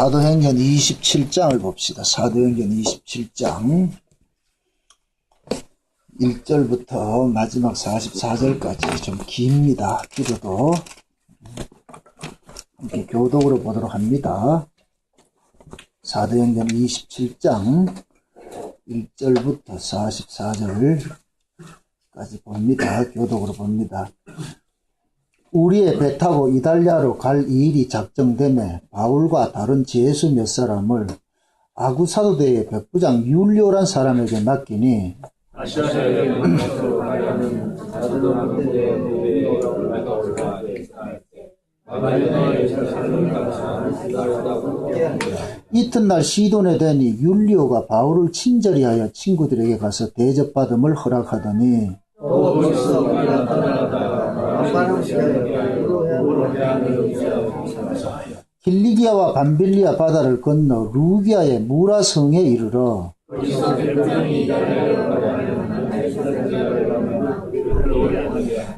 사도행전 27장을 봅시다. 사도행전 27장 1절부터 마지막 44절까지 좀 깁니다. 기도도 함께 교독으로 보도록 합니다. 사도행전 27장 1절부터 44절까지 봅니다. 교독으로 봅니다. 우리의 배 타고 이달리아로 갈 2일이 작정되매 바울과 다른 제수 몇 사람을 아구사도대의 백부장 율리오란 사람에게 맡기니 이튿날 시돈에 되니 율리오가 바울을 친절히 하여 친구들에게 가서 대접받음을 허락하더니 길리기아와 밤빌리아 바다를 건너 루기아의 무라성에 이르러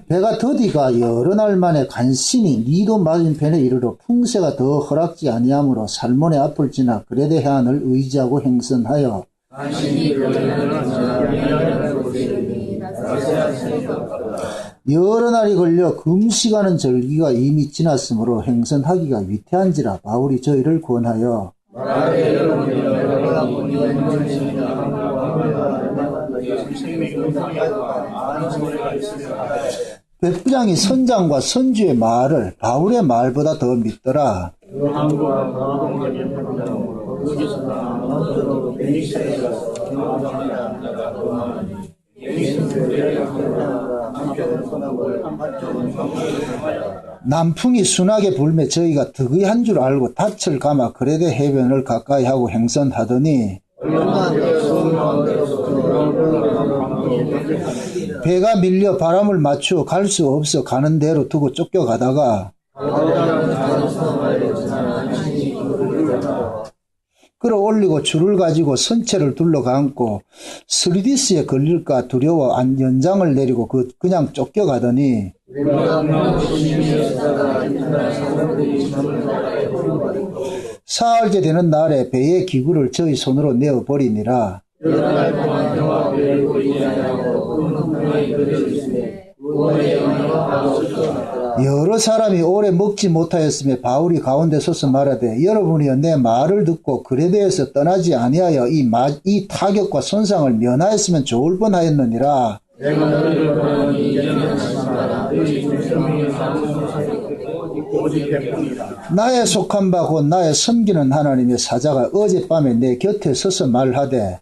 배가 더디가 여러 날 만에 간신히 니도 맞은편에 이르러 풍세가 더 허락지 아니하므로 살몬의 앞을 지나 그레데 해안을 의지하고 행선하여 여러 날이 걸려 금시가는 절기가 이미 지났으므로 행선하기가 위태한지라 바울이 저희를 권하여 백부장이 선장과 선주의 말을 바울의 말보다 더 믿더라. 남풍이 순하게 불매 저희가 득의한 줄 알고 닻을 감아 그레데 해변을 가까이 하고 행선하더니 배가 밀려 바람을 맞추어 갈 수 없어 가는 대로 두고 쫓겨가다가 끌어올리고 줄을 가지고 선체를 둘러감고 스리디스에 걸릴까 두려워 연장을 내리고 그냥 쫓겨가더니 사흘째 되는 날에 배의 기구를 저희 손으로 내어버리니라. 여러 사람이 오래 먹지 못하였으며 바울이 가운데 서서 말하되 여러분이여 내 말을 듣고 그레데에서 떠나지 아니하여 이 타격과 손상을 면하였으면 좋을 뻔하였느니라. 나의 속한 바 곧 나의 섬기는 하나님의 사자가 어젯밤에 내 곁에 서서 말하되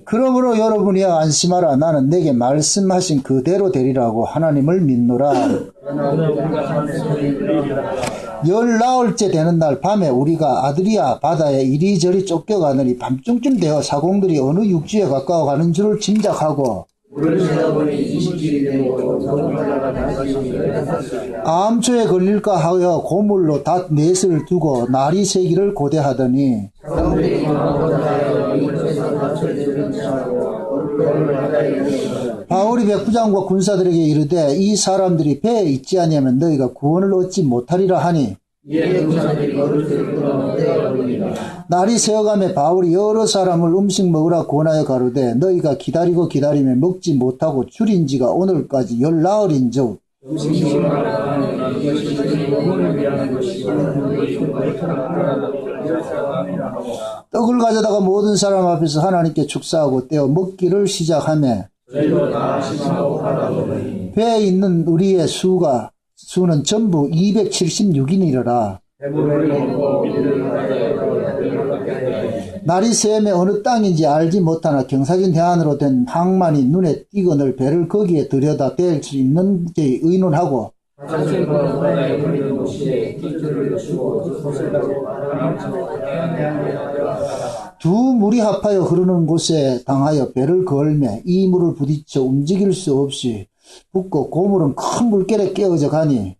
그러므로 여러분이야 안심하라. 나는 내게 말씀하신 그대로 되리라고 하나님을 믿노라. 14일째 되는 날 밤에 우리가 아드리아 바다에 이리저리 쫓겨가느니 밤중쯤 되어 사공들이 어느 육지에 가까워 가는 줄을 짐작하고 암초에 걸릴까 하여 고물로 닷 넷을 두고 날이 새기를 고대하더니 바울이 백부장과 군사들에게 이르되 이 사람들이 배에 있지 아니하면 너희가 구원을 얻지 못하리라 하니 날이 새어가며 바울이 여러 사람을 음식 먹으라 권하여 가로되 너희가 기다리며 먹지 못하고 줄인 지가 오늘까지 14일인즉 떡을 가져다가 모든 사람 앞에서 하나님께 축사하고 떼어 먹기를 시작하며 배에 있는 우리의 수는 전부 276인이라. 날이 새매 어느 땅인지 알지 못하나 경사진 해안으로 된 항만이 눈에 띄거늘 배를 거기에 들여다 댈 수 있는지 의논하고 두 물이 합하여 흐르는 곳에 당하여 배를 걸매 이 물을 부딪혀 움직일 수 없이 붙고 고물은 큰 물결에 깨어져 가니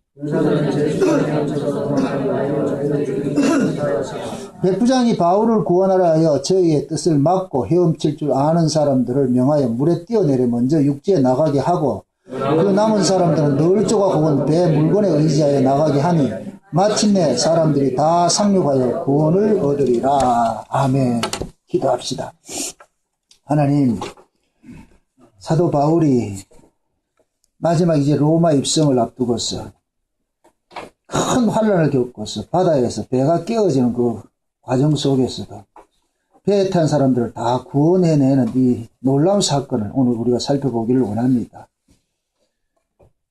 백부장이 바울을 구원하라 하여 저희의 뜻을 막고 헤엄칠 줄 아는 사람들을 명하여 물에 뛰어내려 먼저 육지에 나가게 하고 그 남은 사람들은 늘 조각 혹은 배 물건에 의지하여 나가게 하니 마침내 사람들이 다 상륙하여 구원을 얻으리라. 아멘. 기도합시다. 하나님, 사도 바울이 마지막 이제 로마 입성을 앞두고서 큰 환란을 겪고서 바다에서 배가 깨어지는 그 과정 속에서도 배에 탄 사람들을 다 구원해내는 이 놀라운 사건을 오늘 우리가 살펴보기를 원합니다.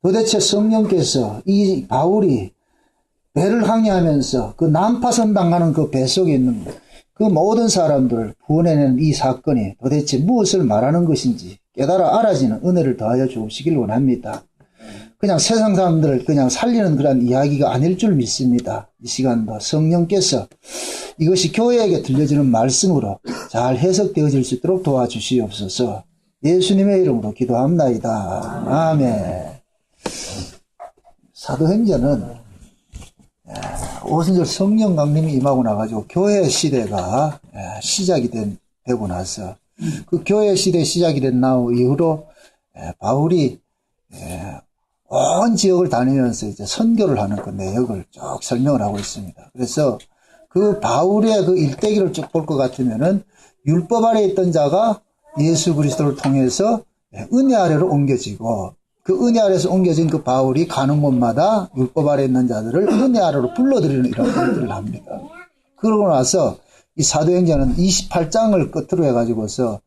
도대체 성령께서 이 바울이 배를 항해하면서 그 난파선 당하는 그 배 속에 있는 그 모든 사람들을 구원해내는 이 사건이 도대체 무엇을 말하는 것인지 깨달아 알아지는 은혜를 더하여 주시길 원합니다. 그냥 세상 사람들을 그냥 살리는 그런 이야기가 아닐 줄 믿습니다. 이 시간도 성령께서 이것이 교회에게 들려지는 말씀으로 잘 해석되어질 수 있도록 도와주시옵소서. 예수님의 이름으로 기도합나이다. 아멘. 사도행전은 오순절 성령 강림이 임하고 나가지고 교회 시대가 시작이 되고 나서 그 교회 시대 시작이 된 이후로 바울이 온 지역을 다니면서 이제 선교를 하는 그 내역을 쭉 설명을 하고 있습니다. 그래서 그 바울의 그 일대기를 쭉 볼 것 같으면은 율법 아래에 있던 자가 예수 그리스도를 통해서 은혜 아래로 옮겨지고 그 은혜 아래에서 옮겨진 그 바울이 가는 곳마다 율법 아래에 있는 자들을 은혜 아래로 불러들이는 이런 일들을 합니다. 그러고 나서 이 사도행전은 28장을 끝으로 해가지고서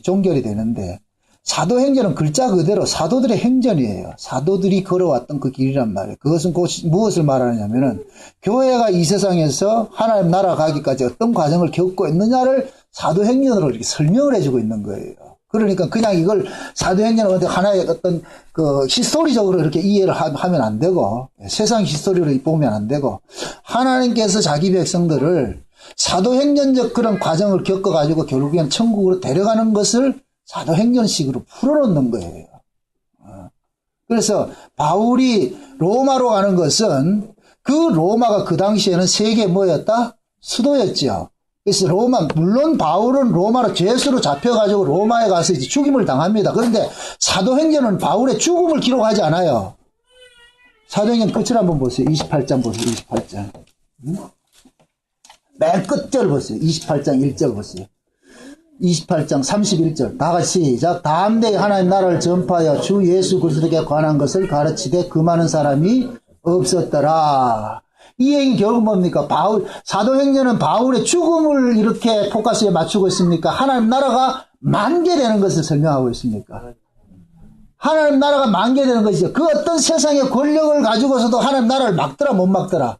종결이 되는데 사도행전은 글자 그대로 사도들의 행전이에요. 사도들이 걸어왔던 그 길이란 말이에요. 그것은 무엇을 말하느냐면은 교회가 이 세상에서 하나님 나라 가기까지 어떤 과정을 겪고 있느냐를 사도행전으로 이렇게 설명을 해주고 있는 거예요. 그러니까 그냥 이걸 사도행전은 하나의 어떤 그 히스토리적으로 이렇게 이해를 하면 안 되고 세상 히스토리로 보면 안 되고 하나님께서 자기 백성들을 사도행전적 그런 과정을 겪어가지고 결국엔 천국으로 데려가는 것을 사도행전식으로 풀어놓는 거예요. 그래서 바울이 로마로 가는 것은 그 로마가 그 당시에는 세계 뭐였다? 수도였죠. 그래서 물론 바울은 로마로 죄수로 잡혀가지고 로마에 가서 이제 죽임을 당합니다. 그런데 사도행전은 바울의 죽음을 기록하지 않아요. 사도행전 끝을 한번 보세요. 28장 보세요. 28장. 맨 끝절 보세요. 28장 1절 보세요. 28장 31절 다 같이 시작. 다음대에 하나님 나라를 전파하여 주 예수 그리스도께 관한 것을 가르치되 그 많은 사람이 없었더라. 이 얘기는 결국 뭡니까? 사도행전은 바울의 죽음을 이렇게 포커스에 맞추고 있습니까? 하나님 나라가 만개되는 것을 설명하고 있습니까? 하나님 나라가 만개되는 것이죠. 그 어떤 세상의 권력을 가지고서도 하나님 나라를 막더라 못 막더라.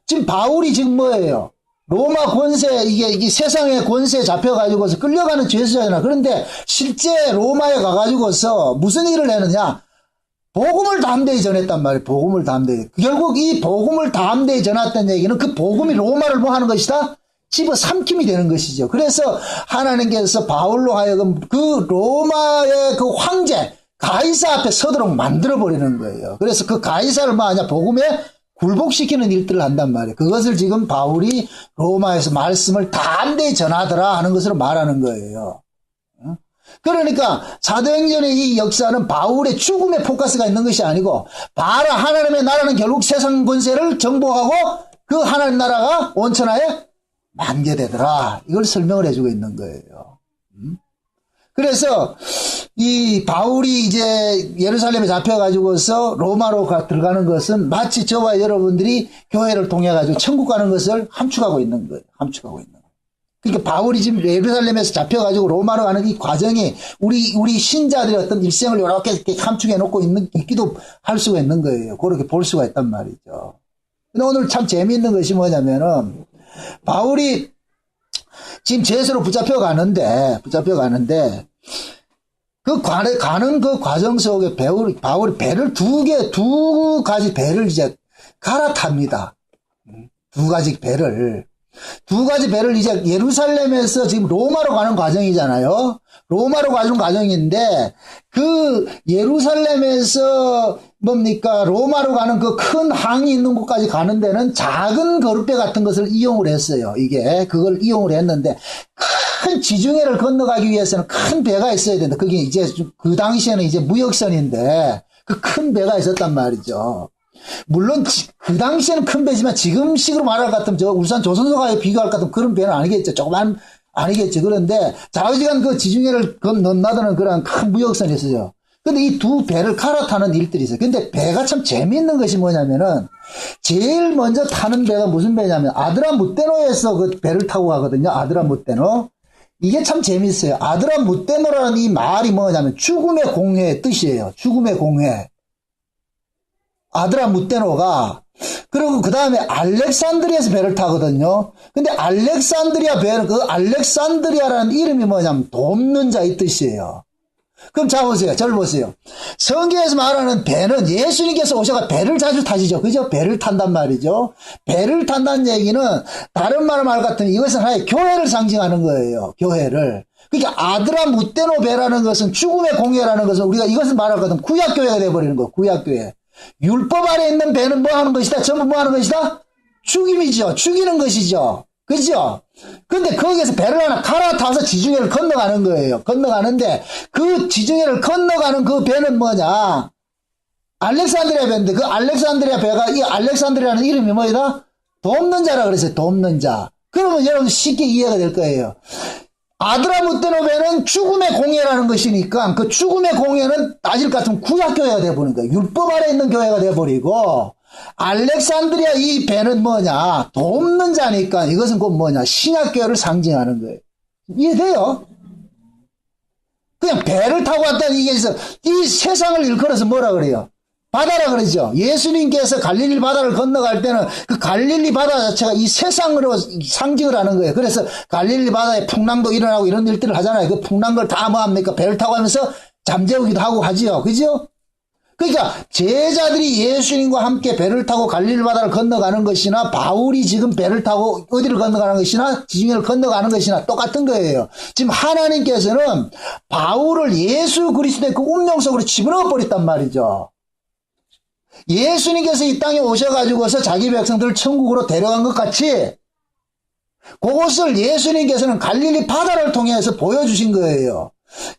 지금 바울이 지금 뭐예요? 로마 권세, 이게 세상의 권세에 잡혀가지고서 끌려가는 죄수잖아. 그런데 실제 로마에 가가지고서 무슨 일을 했느냐? 복음을 담대히 전했단 말이에요. 복음을 담대히. 결국 이 복음을 담대히 전했다는 얘기는 그 복음이 로마를 뭐 하는 것이다? 집어삼킴이 되는 것이죠. 그래서 하나님께서 바울로 하여금 그 로마의 그 황제, 가이사 앞에 서도록 만들어버리는 거예요. 그래서 그 가이사를 뭐 하냐? 복음에 굴복시키는 일들을 한단 말이에요. 그것을 지금 바울이 로마에서 말씀을 담대히 전하더라 하는 것으로 말하는 거예요. 그러니까 사도행전의 이 역사는 바울의 죽음에 포커스가 있는 것이 아니고 봐라 하나님의 나라는 결국 세상 권세를 정복하고 그 하나님 나라가 온천하에 만개되더라. 이걸 설명을 해주고 있는 거예요. 그래서 이 바울이 이제 예루살렘에 잡혀가지고서 로마로 들어가는 것은 마치 저와 여러분들이 교회를 통해가지고 천국 가는 것을 함축하고 있는 거예요. 함축하고 있는 거예요. 그러니까 바울이 지금 예루살렘에서 잡혀가지고 로마로 가는 이 과정이 우리 신자들의 어떤 일생을 이렇게 함축해 놓고 있기도 할 수가 있는 거예요. 그렇게 볼 수가 있단 말이죠. 근데 오늘 참 재미있는 것이 뭐냐면은 바울이 지금 죄수로 붙잡혀 가는데 그 가는 그 과정 속에 바울이 배를 두 가지 배를 이제 갈아탑니다. 두 가지 배를 이제 예루살렘에서 지금 로마로 가는 과정이잖아요. 로마로 가는 과정인데 그 예루살렘에서 뭡니까? 로마로 가는 그 큰 항이 있는 곳까지 가는 데는 작은 거룻배 같은 것을 이용을 했어요. 그걸 이용을 했는데 큰 지중해를 건너가기 위해서는 큰 배가 있어야 된다. 그게 이제 그 당시에는 이제 무역선인데 그 큰 배가 있었단 말이죠. 물론 그 당시에는 큰 배지만 지금식으로 말할 것 같으면 저 울산 조선소가에 비교할 것 같으면 그런 배는 아니겠죠. 조그만 아니겠죠. 그런데 좌우지간 그 지중해를 건너다는 그런 큰 무역선이 있어요. 근데 이 두 배를 갈아타는 일들이 있어요. 근데 배가 참 재미있는 것이 뭐냐면은 제일 먼저 타는 배가 무슨 배냐면 아드라무테노에서 그 배를 타고 가거든요. 아드라무테노. 이게 참 재밌어요. 아드라무테노라는 이 말이 뭐냐면 죽음의 공회의 뜻이에요. 죽음의 공회. 아드라무테노가 그리고 그 다음에 알렉산드리아에서 배를 타거든요. 근데 알렉산드리아 배는 그 알렉산드리아라는 이름이 뭐냐면 돕는 자 이 뜻이에요. 그럼 자 보세요. 저를 보세요. 성경에서 말하는 배는 예수님께서 오셔가 배를 자주 타시죠. 그죠? 배를 탄단 말이죠. 배를 탄다는 얘기는 다른 말을 말 같으면 이것은 하나의 교회를 상징하는 거예요. 교회를. 그러니까 아드라무테노 배라는 것은 죽음의 공예라는 것은 우리가 이것을 말하거든 구약교회가 되어버리는 거예요. 구약교회. 율법 아래 있는 배는 뭐 하는 것이다? 전부 뭐 하는 것이다? 죽임이죠. 죽이는 것이죠. 그죠? 근데 거기에서 배를 하나 갈아타서 지중해를 건너가는 거예요. 건너가는데 그 지중해를 건너가는 그 배는 뭐냐? 알렉산드리아 배인데 그 알렉산드리아 배가 이 알렉산드리아는 이름이 뭐이다? 돕는 자라 그랬어요. 돕는 자. 그러면 여러분 쉽게 이해가 될 거예요. 아드라무테노 배는 죽음의 공예라는 것이니까 그 죽음의 공예는 따질 것 같으면 구약교회가 되어버리는 거예요. 율법 아래 있는 교회가 되어버리고 알렉산드리아 이 배는 뭐냐? 돕는 자니까 이것은 곧 뭐냐? 신약교회를 상징하는 거예요. 이해돼요? 그냥 배를 타고 왔다는 이게 있어. 이 세상을 일컬어서 뭐라 그래요? 바다라 그러죠. 예수님께서 갈릴리 바다를 건너갈 때는 그 갈릴리 바다 자체가 이 세상으로 상징을 하는 거예요. 그래서 갈릴리 바다에 풍랑도 일어나고 이런 일들을 하잖아요. 그 풍랑 걸 다 뭐합니까? 배를 타고 하면서 잠재우기도 하고 하지요. 그죠? 그러니까 제자들이 예수님과 함께 배를 타고 갈릴리 바다를 건너가는 것이나 바울이 지금 배를 타고 어디를 건너가는 것이나 지중해를 건너가는 것이나 똑같은 거예요. 지금 하나님께서는 바울을 예수 그리스도의 그 운명 속으로 집어넣어 버렸단 말이죠. 예수님께서 이 땅에 오셔가지고서 자기 백성들을 천국으로 데려간 것 같이 그것을 예수님께서는 갈릴리 바다를 통해서 보여주신 거예요.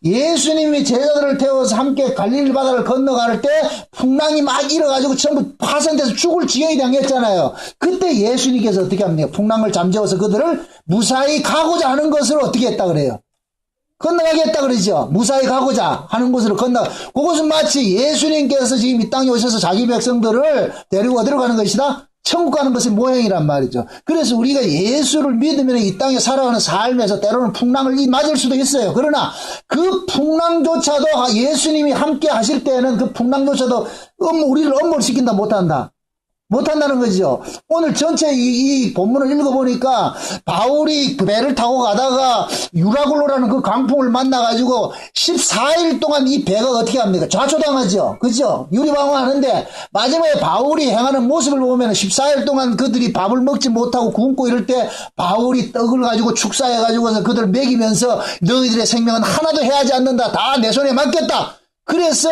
예수님이 제자들을 태워서 함께 갈릴리 바다를 건너갈 때 풍랑이 막 일어가지고 전부 파손돼서 죽을 지경이 당했잖아요. 그때 예수님께서 어떻게 합니까? 풍랑을 잠재워서 그들을 무사히 가고자 하는 것을 어떻게 했다 그래요? 건너가겠다 그러죠. 무사히 가고자 하는 곳으로 그것은 마치 예수님께서 지금 이 땅에 오셔서 자기 백성들을 데리고 어디로 가는 것이다? 천국 가는 것의 모형이란 말이죠. 그래서 우리가 예수를 믿으면 이 땅에 살아가는 삶에서 때로는 풍랑을 맞을 수도 있어요. 그러나 그 풍랑조차도 예수님이 함께 하실 때는 그 풍랑조차도 우리를 엄몰 시킨다 못한다. 못한다는 거죠. 오늘 전체 이 본문을 읽어보니까 바울이 그 배를 타고 가다가 유라굴로라는 그 강풍을 만나가지고 14일 동안 이 배가 어떻게 합니까? 좌초당하죠. 그죠? 유리방황하는데 마지막에 바울이 행하는 모습을 보면 14일 동안 그들이 밥을 먹지 못하고 굶고 이럴 때 바울이 떡을 가지고 축사해가지고서 그들을 먹이면서 너희들의 생명은 하나도 해하지 않는다. 다 내 손에 맡겼다. 그래서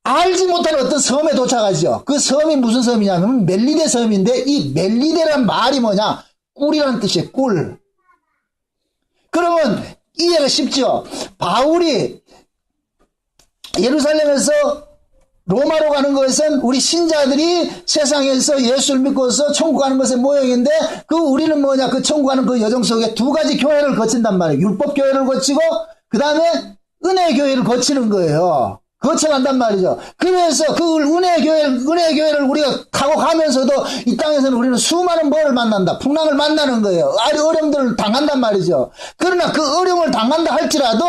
알지 못하는 어떤 섬에 도착하죠. 그 섬이 무슨 섬이냐면 멜리데 섬인데 이 멜리데란 말이 뭐냐? 꿀이라는 뜻이에요. 꿀. 그러면 이해가 쉽죠. 바울이 예루살렘에서 로마로 가는 것은 우리 신자들이 세상에서 예수를 믿고서 천국 가는 것의 모형인데 그 우리는 뭐냐? 그 천국 가는 그 여정 속에 두 가지 교회를 거친단 말이에요. 율법 교회를 거치고 그 다음에 은혜 교회를 거치는 거예요. 거쳐간단 말이죠. 그래서 그 은혜 교회를 우리가 타고 가면서도 이 땅에서는 우리는 수많은 뭐를 만난다. 풍랑을 만나는 거예요. 어려움들을 당한단 말이죠. 그러나 그 어려움을 당한다 할지라도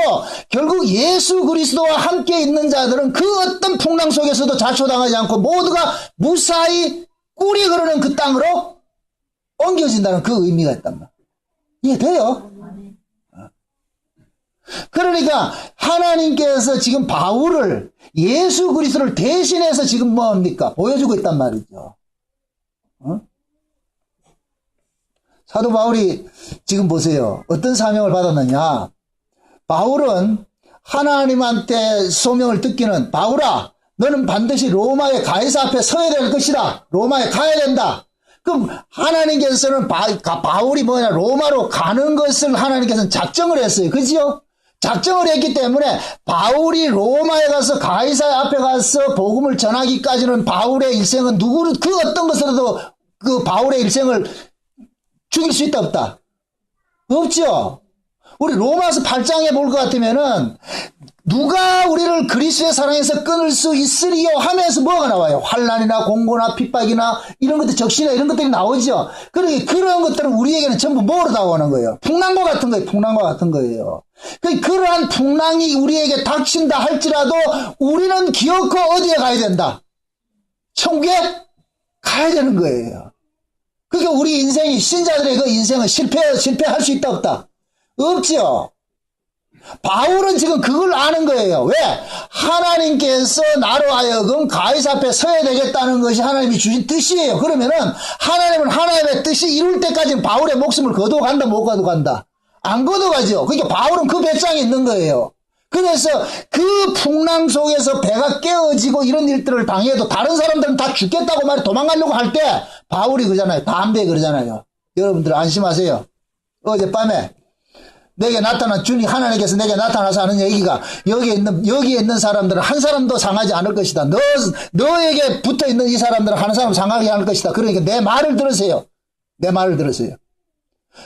결국 예수 그리스도와 함께 있는 자들은 그 어떤 풍랑 속에서도 자초당하지 않고 모두가 무사히 꿀이 흐르는 그 땅으로 옮겨진다는 그 의미가 있단 말이에요. 이해돼요? 그러니까 하나님께서 지금 바울을 예수 그리스도를 대신해서 지금 뭐합니까? 보여주고 있단 말이죠. 사도 바울이 지금 보세요. 어떤 사명을 받았느냐? 바울은 하나님한테 소명을 듣기는 바울아 너는 반드시 로마의 가이사 앞에 서야 될 것이다. 로마에 가야 된다. 그럼 하나님께서는 바울이 뭐냐, 로마로 가는 것을 하나님께서는 작정을 했어요. 그죠? 작정을 했기 때문에 바울이 로마에 가서 가이사 앞에 가서 복음을 전하기까지는 바울의 일생은 그 어떤 것으로도 그 바울의 일생을 죽일 수 있다 없다? 없죠. 우리 로마서 8장에 볼 것 같으면은 누가 우리를 그리스도의 사랑에서 끊을 수 있으리요 하면서 뭐가 나와요? 환난이나 공고나 핍박이나 이런 것들, 적시나 이런 것들이 나오죠. 그러니까 그런 것들은 우리에게는 전부 뭐로 다가오는 거예요? 풍랑과 같은 거예요. 풍랑과 같은 거예요. 그러한 풍랑이 우리에게 닥친다 할지라도 우리는 기어코 어디에 가야 된다? 천국에 가야 되는 거예요. 그러니까 우리 인생이, 신자들의 그 인생은 실패할 수 있다 없다? 없죠. 바울은 지금 그걸 아는 거예요. 왜? 하나님께서 나로 하여금 가이사 앞에 서야 되겠다는 것이 하나님이 주신 뜻이에요. 그러면은 하나님은 하나님의 뜻이 이룰 때까지는 바울의 목숨을 거두어 간다, 못 거두어 간다? 안 거두어 가죠. 그러니까 바울은 그 배짱이 있는 거예요. 그래서 그 풍랑 속에서 배가 깨어지고 이런 일들을 당해도 다른 사람들은 다 죽겠다고 말해 도망가려고 할 때 바울이 그러잖아요. 담배 그러잖아요. 여러분들 안심하세요. 어젯밤에 내게 나타난 주님 하나님께서 내게 나타나서 하는 얘기가 여기에 있는 사람들은 한 사람도 상하지 않을 것이다. 너에게 붙어 있는 이 사람들은 한 사람 상하게 할 것이다. 그러니까 내 말을 들으세요. 내 말을 들으세요.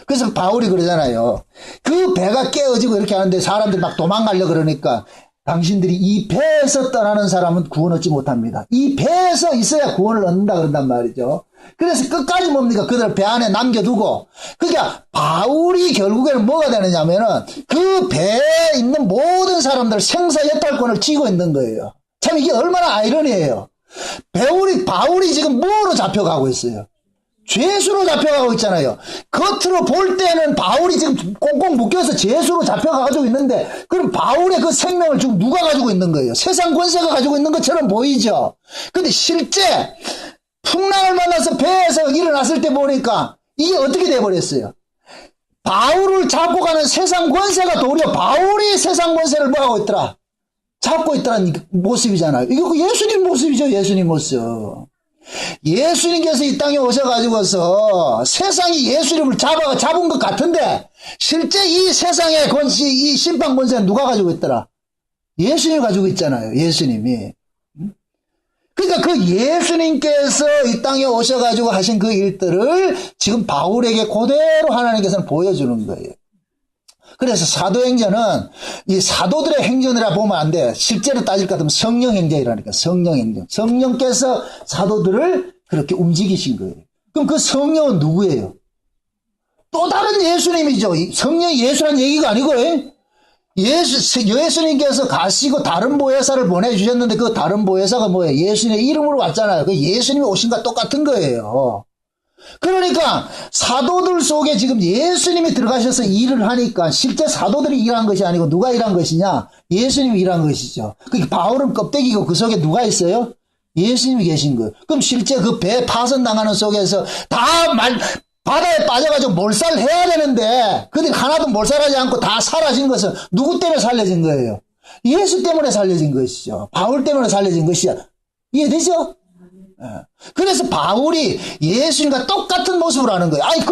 그래서 바울이 그러잖아요. 그 배가 깨어지고 이렇게 하는데 사람들이 막 도망가려고 그러니까 당신들이 이 배에서 떠나는 사람은 구원 얻지 못합니다. 이 배에서 있어야 구원을 얻는다 그런단 말이죠. 그래서 끝까지 뭡니까? 그들을 배 안에 남겨두고, 그러니까 바울이 결국에는 뭐가 되느냐면은 그 배에 있는 모든 사람들 생사여탈권을 쥐고 있는 거예요. 참 이게 얼마나 아이러니해요. 바울이 지금 뭐로 잡혀가고 있어요? 죄수로 잡혀가고 있잖아요. 겉으로 볼 때는 바울이 지금 꽁꽁 묶여서 죄수로 잡혀가지고 있는데, 그럼 바울의 그 생명을 지금 누가 가지고 있는 거예요? 세상 권세가 가지고 있는 것처럼 보이죠. 근데 실제 풍랑을 만나서 배에서 일어났을 때 보니까 이게 어떻게 돼버렸어요? 바울을 잡고 가는 세상 권세가 도리어 바울이 세상 권세를 뭐하고 있더라? 잡고 있다는 모습이잖아요. 이거 예수님 모습이죠. 예수님 모습. 예수님께서 이 땅에 오셔가지고서 세상이 예수님을 잡은 것 같은데 실제 이 세상의 권세, 이 심판 권세는 누가 가지고 있더라? 예수님이 가지고 있잖아요. 예수님이. 그러니까 그 예수님께서 이 땅에 오셔가지고 하신 그 일들을 지금 바울에게 그대로 하나님께서는 보여주는 거예요. 그래서 사도행전은 이 사도들의 행전이라 보면 안 돼. 실제로 따질 것 같으면 성령 행전이라니까. 성령 행전. 성령께서 사도들을 그렇게 움직이신 거예요. 그럼 그 성령은 누구예요? 또 다른 예수님이죠. 성령이 예수란 얘기가 아니고 예수님께서 가시고 다른 보혜사를 보내주셨는데 그 다른 보혜사가 뭐예요? 예수님의 이름으로 왔잖아요. 그 예수님이 오신 것과 똑같은 거예요. 그러니까 사도들 속에 지금 예수님이 들어가셔서 일을 하니까 실제 사도들이 일한 것이 아니고 누가 일한 것이냐? 예수님이 일한 것이죠. 그러니까 바울은 껍데기고 그 속에 누가 있어요? 예수님이 계신 거예요. 그럼 실제 그 배 파손당하는 속에서 바다에 빠져가지고 몰살해야 되는데 그들이 하나도 몰살하지 않고 다 사라진 것은 누구 때문에 살려진 거예요? 예수 때문에 살려진 것이죠. 바울 때문에 살려진 것이죠. 이해되죠? 그래서 바울이 예수님과 똑같은 모습을 하는 거예요. 아니,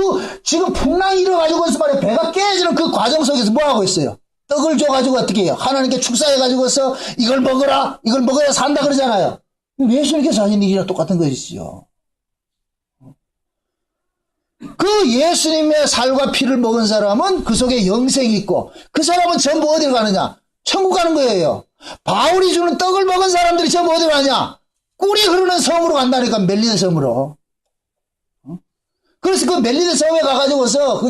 지금 풍랑이 일어가지고서 말이야, 배가 깨지는 그 과정 속에서 뭐 하고 있어요? 떡을 줘가지고 어떻게 해요? 하나님께 축사해가지고서 이걸 먹어라, 이걸 먹어야 산다 그러잖아요. 예수님께서 하신 일이랑 똑같은 것이죠. 그 예수님의 살과 피를 먹은 사람은 그 속에 영생이 있고, 그 사람은 전부 어디로 가느냐? 천국 가는 거예요. 바울이 주는 떡을 먹은 사람들이 전부 어디로 가냐? 꿀이 흐르는 섬으로 간다니까, 멜리데 섬으로. 그래서 그 멜리데 섬에 가가지고서,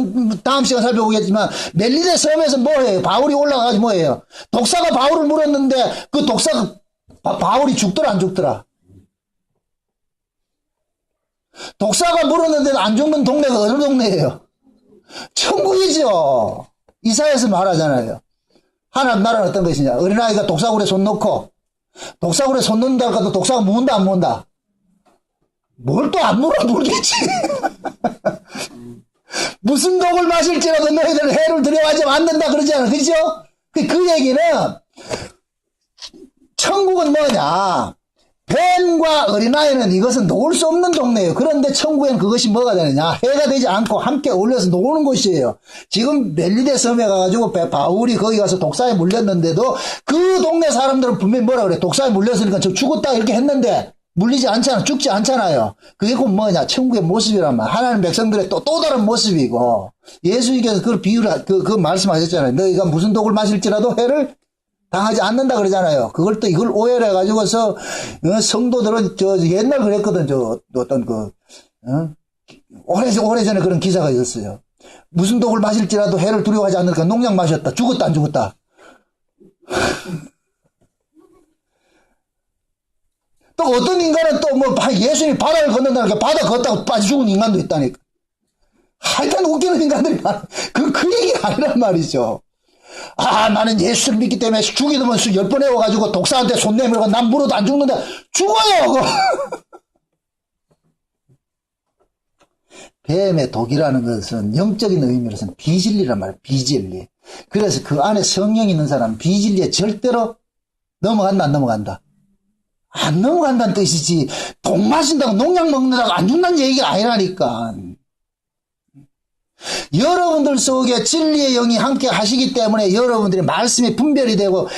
다음 시간 살펴보겠지만, 멜리데 섬에서 뭐 해요? 바울이 올라가가지고 뭐 해요? 독사가 바울을 물었는데, 그 독사가, 바울이 죽더라, 안 죽더라? 독사가 물었는데 안 죽는 동네가 어느 동네예요? 천국이죠. 이사야에서 말하잖아요. 하나님 나라는 어떤 것이냐? 어린아이가 독사굴에 손 넣고, 독사굴에 손 넣는다 할까도 독사가 무은다 안 무은다? 뭘 또 안 물어? 물겠지. 무슨 독을 마실지라도 너희들 해를 들여가지 않는다 그러지 않아? 그죠? 그 얘기는 천국은 뭐냐? 뱀과 어린아이는 이것은 놓을 수 없는 동네예요. 그런데 천국에는 그것이 뭐가 되느냐? 해가 되지 않고 함께 어울려서 노는 곳이에요. 지금 멜리데 섬에 가가지고 바울이 거기 가서 독사에 물렸는데도 그 동네 사람들은 분명히 뭐라 그래? 독사에 물렸으니까 저 죽었다 이렇게 했는데 물리지 않잖아. 죽지 않잖아요. 그게 곧 뭐냐? 천국의 모습이란 말. 하나님 백성들의 또 다른 모습이고 예수님께서 그걸 비유를 그 말씀하셨잖아요. 너희가 무슨 독을 마실지라도 해를 당하지 않는다 그러잖아요. 그걸 또 이걸 오해를 해가지고서 성도들은 옛날 그랬거든. 어떤 오래전에 그런 기사가 있었어요. 무슨 독을 마실지라도 해를 두려워하지 않으니까 농약 마셨다. 죽었다 안 죽었다. 또 어떤 인간은 또 뭐 예수님이 바다를 건넌다니까 바다 걷다가 빠져 죽은 인간도 있다니까. 하여튼 웃기는 인간들이 많아. 그 얘기가 아니란 말이죠. 나는 예수를 믿기 때문에 죽이 되면 10번 해와가지고 독사한테 손 내밀고 난 물어도 안 죽는다. 죽어요! 뱀의 독이라는 것은 영적인 의미로서는 비진리란 말이에요. 비진리. 그래서 그 안에 성령이 있는 사람은 비진리에 절대로 넘어간다 안 넘어간다. 안 넘어간다는 뜻이지 독 마신다고 농약 먹는다고 안 죽는다는 얘기가 아니라니까. 여러분들 속에 진리의 영이 함께 하시기 때문에 여러분들의 말씀이 분별이 되고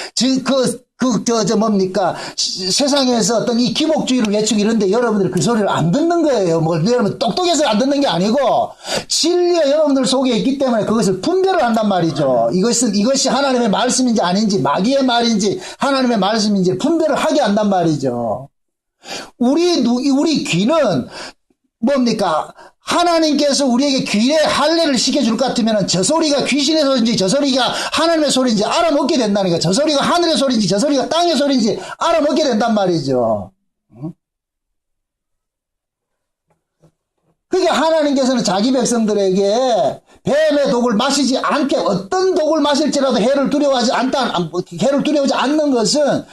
뭡니까 세상에서 어떤 이 기복주의를 외치고 이런데 여러분들이 그 소리를 안 듣는 거예요. 뭐 여러분 똑똑해서 안 듣는 게 아니고 진리가 여러분들 속에 있기 때문에 그것을 분별을 한단 말이죠. 이것이 하나님의 말씀인지 아닌지 마귀의 말인지 하나님의 말씀인지 분별을 하게 한단 말이죠. 우리 귀는 뭡니까? 하나님께서 우리에게 귀에 할례를 시켜줄 것 같으면 저 소리가 귀신의 소리인지 저 소리가 하나님의 소리인지 알아먹게 된다니까. 저 소리가 하늘의 소리인지 저 소리가 땅의 소리인지 알아먹게 된단 말이죠. 그게 하나님께서는 자기 백성들에게 뱀의 독을 마시지 않게 어떤 독을 마실지라도 해를 두려워하지 않는 것은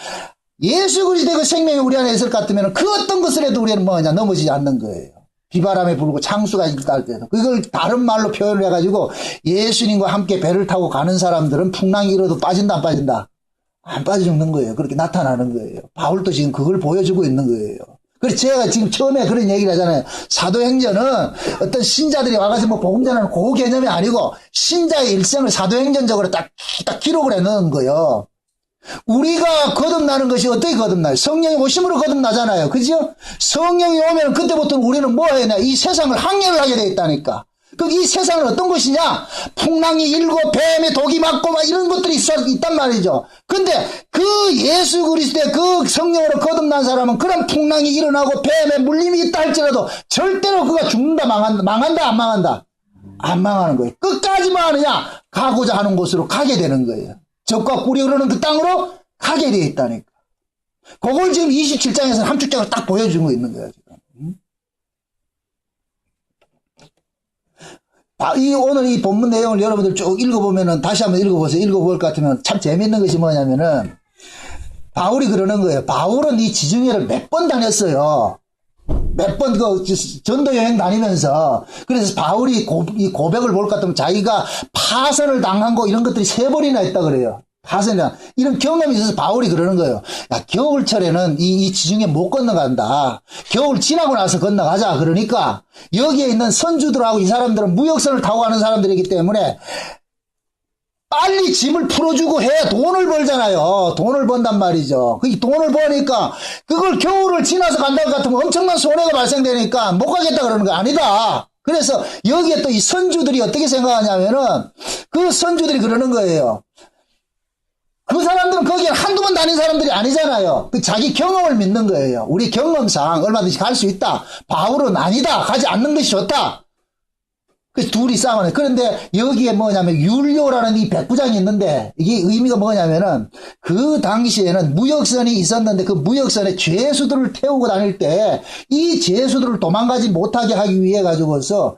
예수 그리스도의 그 생명이 우리 안에 있을 것 같으면 그 어떤 것을 해도 우리는 넘어지지 않는 거예요. 비바람에 불고 창수가 있다 할 때도 그걸 다른 말로 표현을 해가지고 예수님과 함께 배를 타고 가는 사람들은 풍랑이 일어도 빠진다 안 빠진다? 안 빠져 죽는 거예요. 그렇게 나타나는 거예요. 바울도 지금 그걸 보여주고 있는 거예요. 그래서 제가 지금 처음에 그런 얘기를 하잖아요. 사도행전은 어떤 신자들이 와가지고 뭐 복음 전하는 그 개념이 아니고 신자의 일생을 사도행전적으로 딱 기록을 해놓은 거예요. 우리가 거듭나는 것이 어떻게 거듭나요? 성령이 오심으로 거듭나잖아요. 그죠? 성령이 오면 그때부터 우리는 뭐 해야 되냐? 이 세상을 항해를 하게 돼 있다니까. 그럼 이 세상은 어떤 것이냐? 풍랑이 일고 뱀의 독이 맞고 막 이런 것들이 있단 말이죠. 근데 그 예수 그리스도의 그 성령으로 거듭난 사람은 그런 풍랑이 일어나고 뱀의 물림이 있다 할지라도 절대로 그가 죽는다 망한다 안 망한다? 안 망하는 거예요. 끝까지만 하느냐? 가고자 하는 곳으로 가게 되는 거예요. 적과 꿀이 흐르는 그 땅으로 가게 되어 있다니까. 그걸 지금 27장에서 한 축장을 딱 보여주고 있는 거예요, 지금. 오늘 이 본문 내용을 여러분들 쭉 읽어보면은, 다시 한번 읽어보세요. 읽어볼 것 같으면 참 재밌는 것이 뭐냐면은, 바울이 그러는 거예요. 바울은 이 지중해를 몇 번 다녔어요. 몇 번 전도 여행 다니면서. 그래서 바울이 이 고백을 볼 것 같으면 자기가 파선을 당한 거 이런 것들이 3번이나 있다 그래요. 파선이나 이런 경험이 있어서 바울이 그러는 거예요. 야, 겨울철에는 이 지중해 못 건너간다. 겨울 지나고 나서 건너가자. 그러니까 여기에 있는 선주들하고 이 사람들은 무역선을 타고 가는 사람들이기 때문에 빨리 짐을 풀어주고 해야 돈을 벌잖아요. 돈을 번단 말이죠. 그 돈을 버니까 그걸 겨울을 지나서 간다고 같으면 엄청난 손해가 발생되니까 못 가겠다 그러는 거 아니다. 그래서 여기에 또 이 선주들이 어떻게 생각하냐면은 그 선주들이 그러는 거예요. 그 사람들은 거기에 한두 번 다닌 사람들이 아니잖아요. 그 자기 경험을 믿는 거예요. 우리 경험상 얼마든지 갈 수 있다. 바울은 아니다. 가지 않는 것이 좋다. 그래서 둘이 싸우네. 그런데 여기에 뭐냐면 율료라는 이 백부장이 있는데 이게 의미가 뭐냐면은 그 당시에는 무역선이 있었는데 그 무역선에 죄수들을 태우고 다닐 때 이 죄수들을 도망가지 못하게 하기 위해 가지고서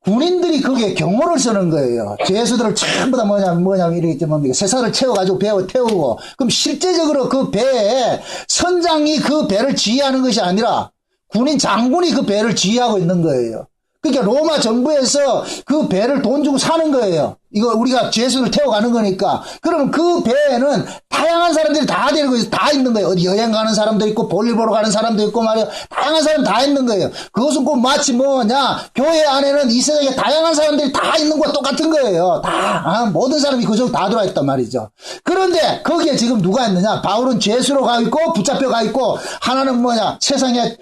군인들이 거기에 경호를 쓰는 거예요. 죄수들을 전부 다 뭐냐면 이렇게 뭡니까 쇠사를 채워가지고 배에 태우고 그럼 실제적으로 그 배에 선장이 그 배를 지휘하는 것이 아니라 군인 장군이 그 배를 지휘하고 있는 거예요. 그러니까 로마 정부에서 그 배를 돈 주고 사는 거예요. 이거 우리가 죄수를 태워가는 거니까. 그러면 그 배에는 다양한 사람들이 다 데리고 다 있는 거예요. 어디 여행 가는 사람도 있고 볼일 보러 가는 사람도 있고 말이야. 다양한 사람 다 있는 거예요. 그것은 꼭 마치 뭐냐, 교회 안에는 이 세상에 다양한 사람들이 다 있는 거와 똑같은 거예요. 다 모든 사람이 그중 다 들어와 있단 말이죠. 그런데 거기에 지금 누가 있느냐? 바울은 죄수로 가 있고 붙잡혀 가 있고, 하나는 뭐냐, 세상에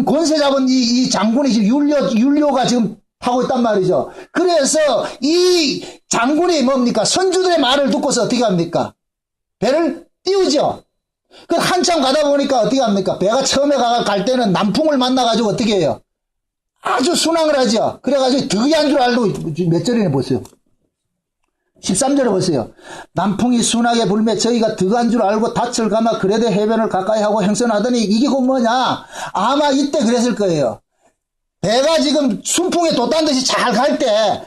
권세 잡은 이 장군이 지금 율료가 지금 하고 있단 말이죠. 그래서 이 장군이 뭡니까? 선주들의 말을 듣고서 어떻게 합니까? 배를 띄우죠. 그 한참 가다 보니까 어떻게 합니까? 배가 처음에 갈 때는 남풍을 만나가지고 어떻게 해요? 아주 순항을 하죠. 그래가지고 득이 한 줄 알고, 몇 절이나 보세요. 13절에 보세요. 남풍이 순하게 불매 저희가 득한 줄 알고 닻을 감아 그레데 해변을 가까이 하고 행선하더니, 이게 곧 뭐냐? 아마 이때 그랬을 거예요. 배가 지금 순풍에 돛단 듯이 잘 갈 때,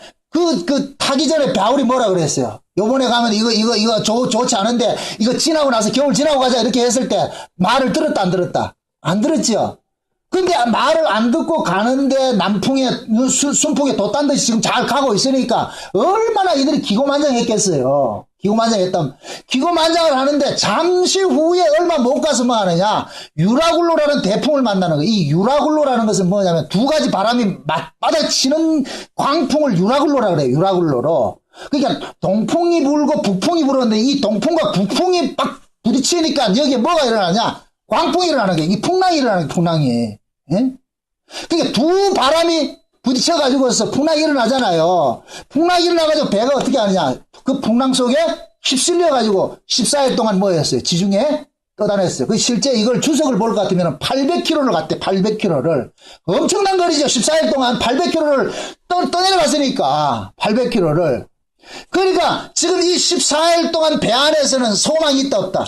타기 전에 바울이 뭐라 그랬어요? 요번에 가면 이거 좋지 않은데, 이거 지나고 나서 겨울 지나고 가자, 이렇게 했을 때, 말을 들었다, 안 들었다? 안 들었죠? 근데 말을 안 듣고 가는데 남풍에, 순풍에 돛단 듯이 지금 잘 가고 있으니까, 얼마나 이들이 기고만장했겠어요. 기고만장을 하는데, 잠시 후에 얼마 못 가서 뭐 하느냐? 유라굴로라는 대풍을 만나는 거예요. 이 유라굴로라는 것은 뭐냐면, 두 가지 바람이 맞받아치는 광풍을 유라굴로라 그래요. 유라굴로로. 그러니까, 동풍이 불고 북풍이 불었는데, 이 동풍과 북풍이 막 부딪히니까, 여기에 뭐가 일어나냐? 광풍이 일어나는 거예요. 이 풍랑이 일어나는 거예요. 풍랑이. 예? 그러니까 두 바람이 부딪혀가지고서 풍랑이 일어나잖아요. 풍랑이 일어나가지고 배가 어떻게 하느냐. 그 풍랑 속에 휩쓸려가지고 14일 동안 뭐였어요? 지중해 떠다녔어요. 그 실제 이걸 주석을 볼 것 같으면 800km를 갔대. 800km를. 엄청난 거리죠. 14일 동안 800km를 떠내려갔으니까. 800km를. 그러니까 지금 이 14일 동안 배 안에서는 소망이 있다 없다?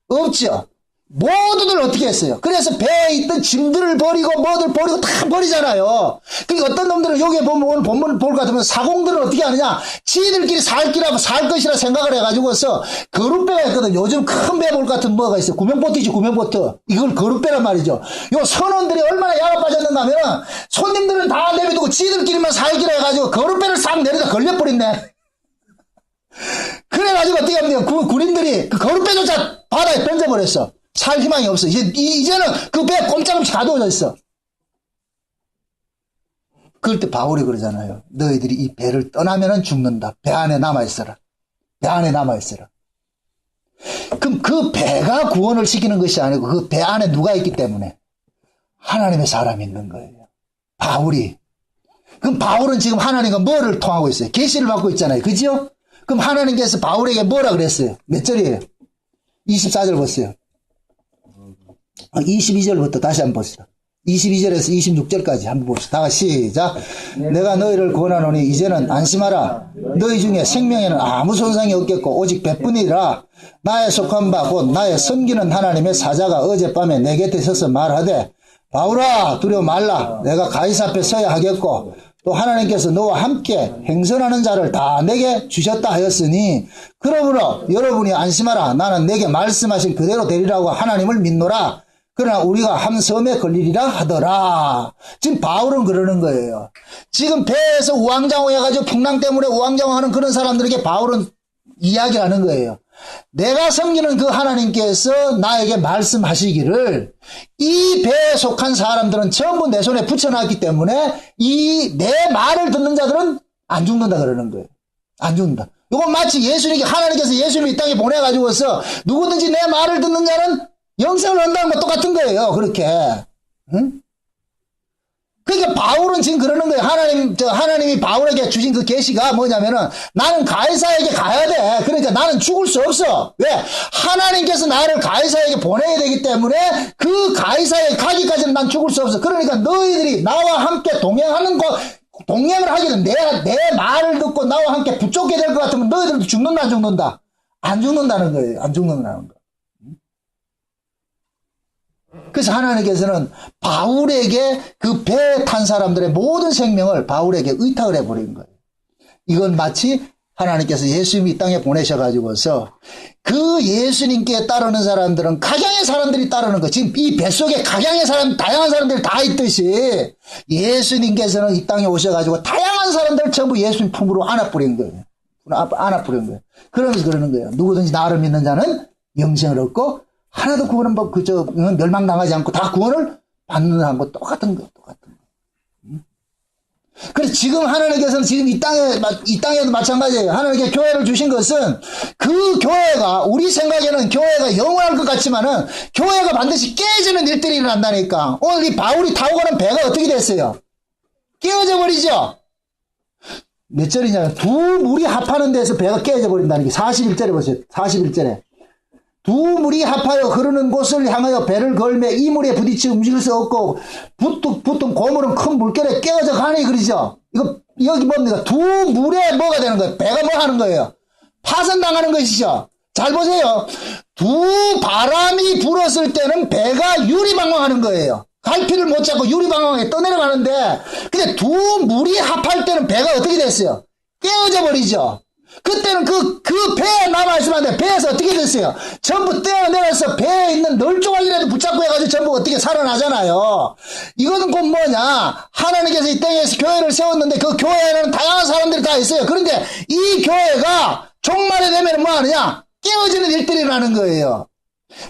없죠. 모두들 어떻게 했어요? 그래서 배에 있던 짐들을 버리고 뭐들 버리고 다 버리잖아요. 그러니까 어떤 놈들은 여기에 보면 오늘 본문을 볼 것 같으면 사공들은 어떻게 하느냐? 지들끼리 살 것이라 생각을 해가지고서 거룻배가 있거든. 요즘 큰 배 볼 것 같은 뭐가 있어요? 구명보트지, 구명보트. 이걸 거룻배란 말이죠. 요 선원들이 얼마나 야가 빠졌는가 하면은 손님들은 다 내비두고 지들끼리만 살기로 해가지고 거룻배를 싹 내려다 걸려버렸네. 그래가지고 어떻게 합니까? 군인들이 그 거룻배조차 바다에 던져버렸어. 살 희망이 없어. 이제는 그 배 꼼짝없이 가두어져 있어. 그럴 때 바울이 그러잖아요. 너희들이 이 배를 떠나면은 죽는다. 배 안에 남아있어라. 배 안에 남아있어라. 그럼 그 배가 구원을 시키는 것이 아니고 그 배 안에 누가 있기 때문에 하나님의 사람이 있는 거예요. 바울이. 그럼 바울은 지금 하나님과 뭐를 통하고 있어요? 계시를 받고 있잖아요. 그죠? 그럼 하나님께서 바울에게 뭐라 그랬어요? 몇 절이에요? 24절 보세요. 22절부터 다시 한번 봅시다. 22절에서 26절까지 한번 봅시다. 다 같이 시작. 내가 너희를 권하노니 이제는 안심하라. 너희 중에 생명에는 아무 손상이 없겠고 오직 배뿐이라. 나의 속한 바 곧 나의 섬기는 하나님의 사자가 어젯밤에 내 곁에 서서 말하되 바울아 두려워 말라. 내가 가이사 앞에 서야 하겠고 또 하나님께서 너와 함께 행선하는 자를 다 내게 주셨다 하였으니 그러므로 여러분이 안심하라. 나는 내게 말씀하신 그대로 되리라고 하나님을 믿노라. 그러나 우리가 한 섬에 걸리리라 하더라. 지금 바울은 그러는 거예요. 지금 배에서 우왕좌왕해가지고 풍랑 때문에 우왕좌왕하는 그런 사람들에게 바울은 이야기하는 거예요. 내가 섬기는 그 하나님께서 나에게 말씀하시기를 이 배에 속한 사람들은 전부 내 손에 붙여놨기 때문에 이 내 말을 듣는 자들은 안 죽는다 그러는 거예요. 안 죽는다. 이건 마치 하나님께서 예수님을 이 땅에 보내가지고서 누구든지 내 말을 듣는 자는 영생을 얻는다는 거 똑같은 거예요. 그렇게. 응? 그러니까 바울은 지금 그러는 거예요. 하나님이 바울에게 주신 그 계시가 뭐냐면은 나는 가이사에게 가야 돼. 그러니까 나는 죽을 수 없어. 왜? 하나님께서 나를 가이사에게 보내야 되기 때문에 그 가이사에 가기까지는 난 죽을 수 없어. 그러니까 너희들이 나와 함께 동행을 하게 되면 내 말을 듣고 나와 함께 붙잡게 될 것 같으면 너희들도 죽는다, 안 죽는다? 안 죽는다는 거예요. 안 죽는다는 거. 그래서 하나님께서는 바울에게 그 배에 탄 사람들의 모든 생명을 바울에게 의탁을 해버린 거예요. 이건 마치 하나님께서 예수님 이 땅에 보내셔가지고서 그 예수님께 따르는 사람들은 각양의 사람들이 따르는 거. 지금 이 뱃속에 각양의 사람, 다양한 사람들이 다 있듯이 예수님께서는 이 땅에 오셔가지고 다양한 사람들을 전부 예수님 품으로 안아뿌린 거예요. 안아뿌린 거예요. 그러면서 그러는 거예요. 누구든지 나를 믿는 자는 영생을 얻고 하나도 구원은 멸망당하지 않고 다 구원을 받는 사람과 똑같은 거예요. 똑같은 거. 그래서 지금 하나님께서는 지금 이 땅에도 마찬가지예요. 하나님께 교회를 주신 것은 그 교회가, 우리 생각에는 교회가 영원할 것 같지만은 교회가 반드시 깨지는 일들이 일어난다니까. 오늘 이 바울이 타고 가는 배가 어떻게 됐어요? 깨어져 버리죠? 몇 절이냐? 두 물이 합하는 데서 배가 깨어져 버린다는 게 41절에 보세요. 41절에. 두 물이 합하여 흐르는 곳을 향하여 배를 걸매 이 물에 부딪혀 움직일 수 없고 붙은 고물은 큰 물결에 깨어져 가니 그러죠. 이거 여기 뭡니까? 두 물에 뭐가 되는 거예요? 배가 뭐 하는 거예요? 파손당하는 것이죠. 잘 보세요. 두 바람이 불었을 때는 배가 유리방황하는 거예요. 갈피를 못 잡고 유리방황에 떠내려가는데 근데 두 물이 합할 때는 배가 어떻게 됐어요? 깨어져 버리죠. 그때는 그 배에 남아있으면 안 돼. 배에서 어떻게 됐어요? 전부 떼어내려서 배에 있는 널조각이라도 붙잡고 해가지고 전부 어떻게 살아나잖아요. 이거는 곧 뭐냐? 하나님께서 이 땅에서 교회를 세웠는데 그 교회에는 다양한 사람들이 다 있어요. 그런데 이 교회가 종말에 되면 뭐 하느냐? 깨어지는 일들이 일어나는 거예요.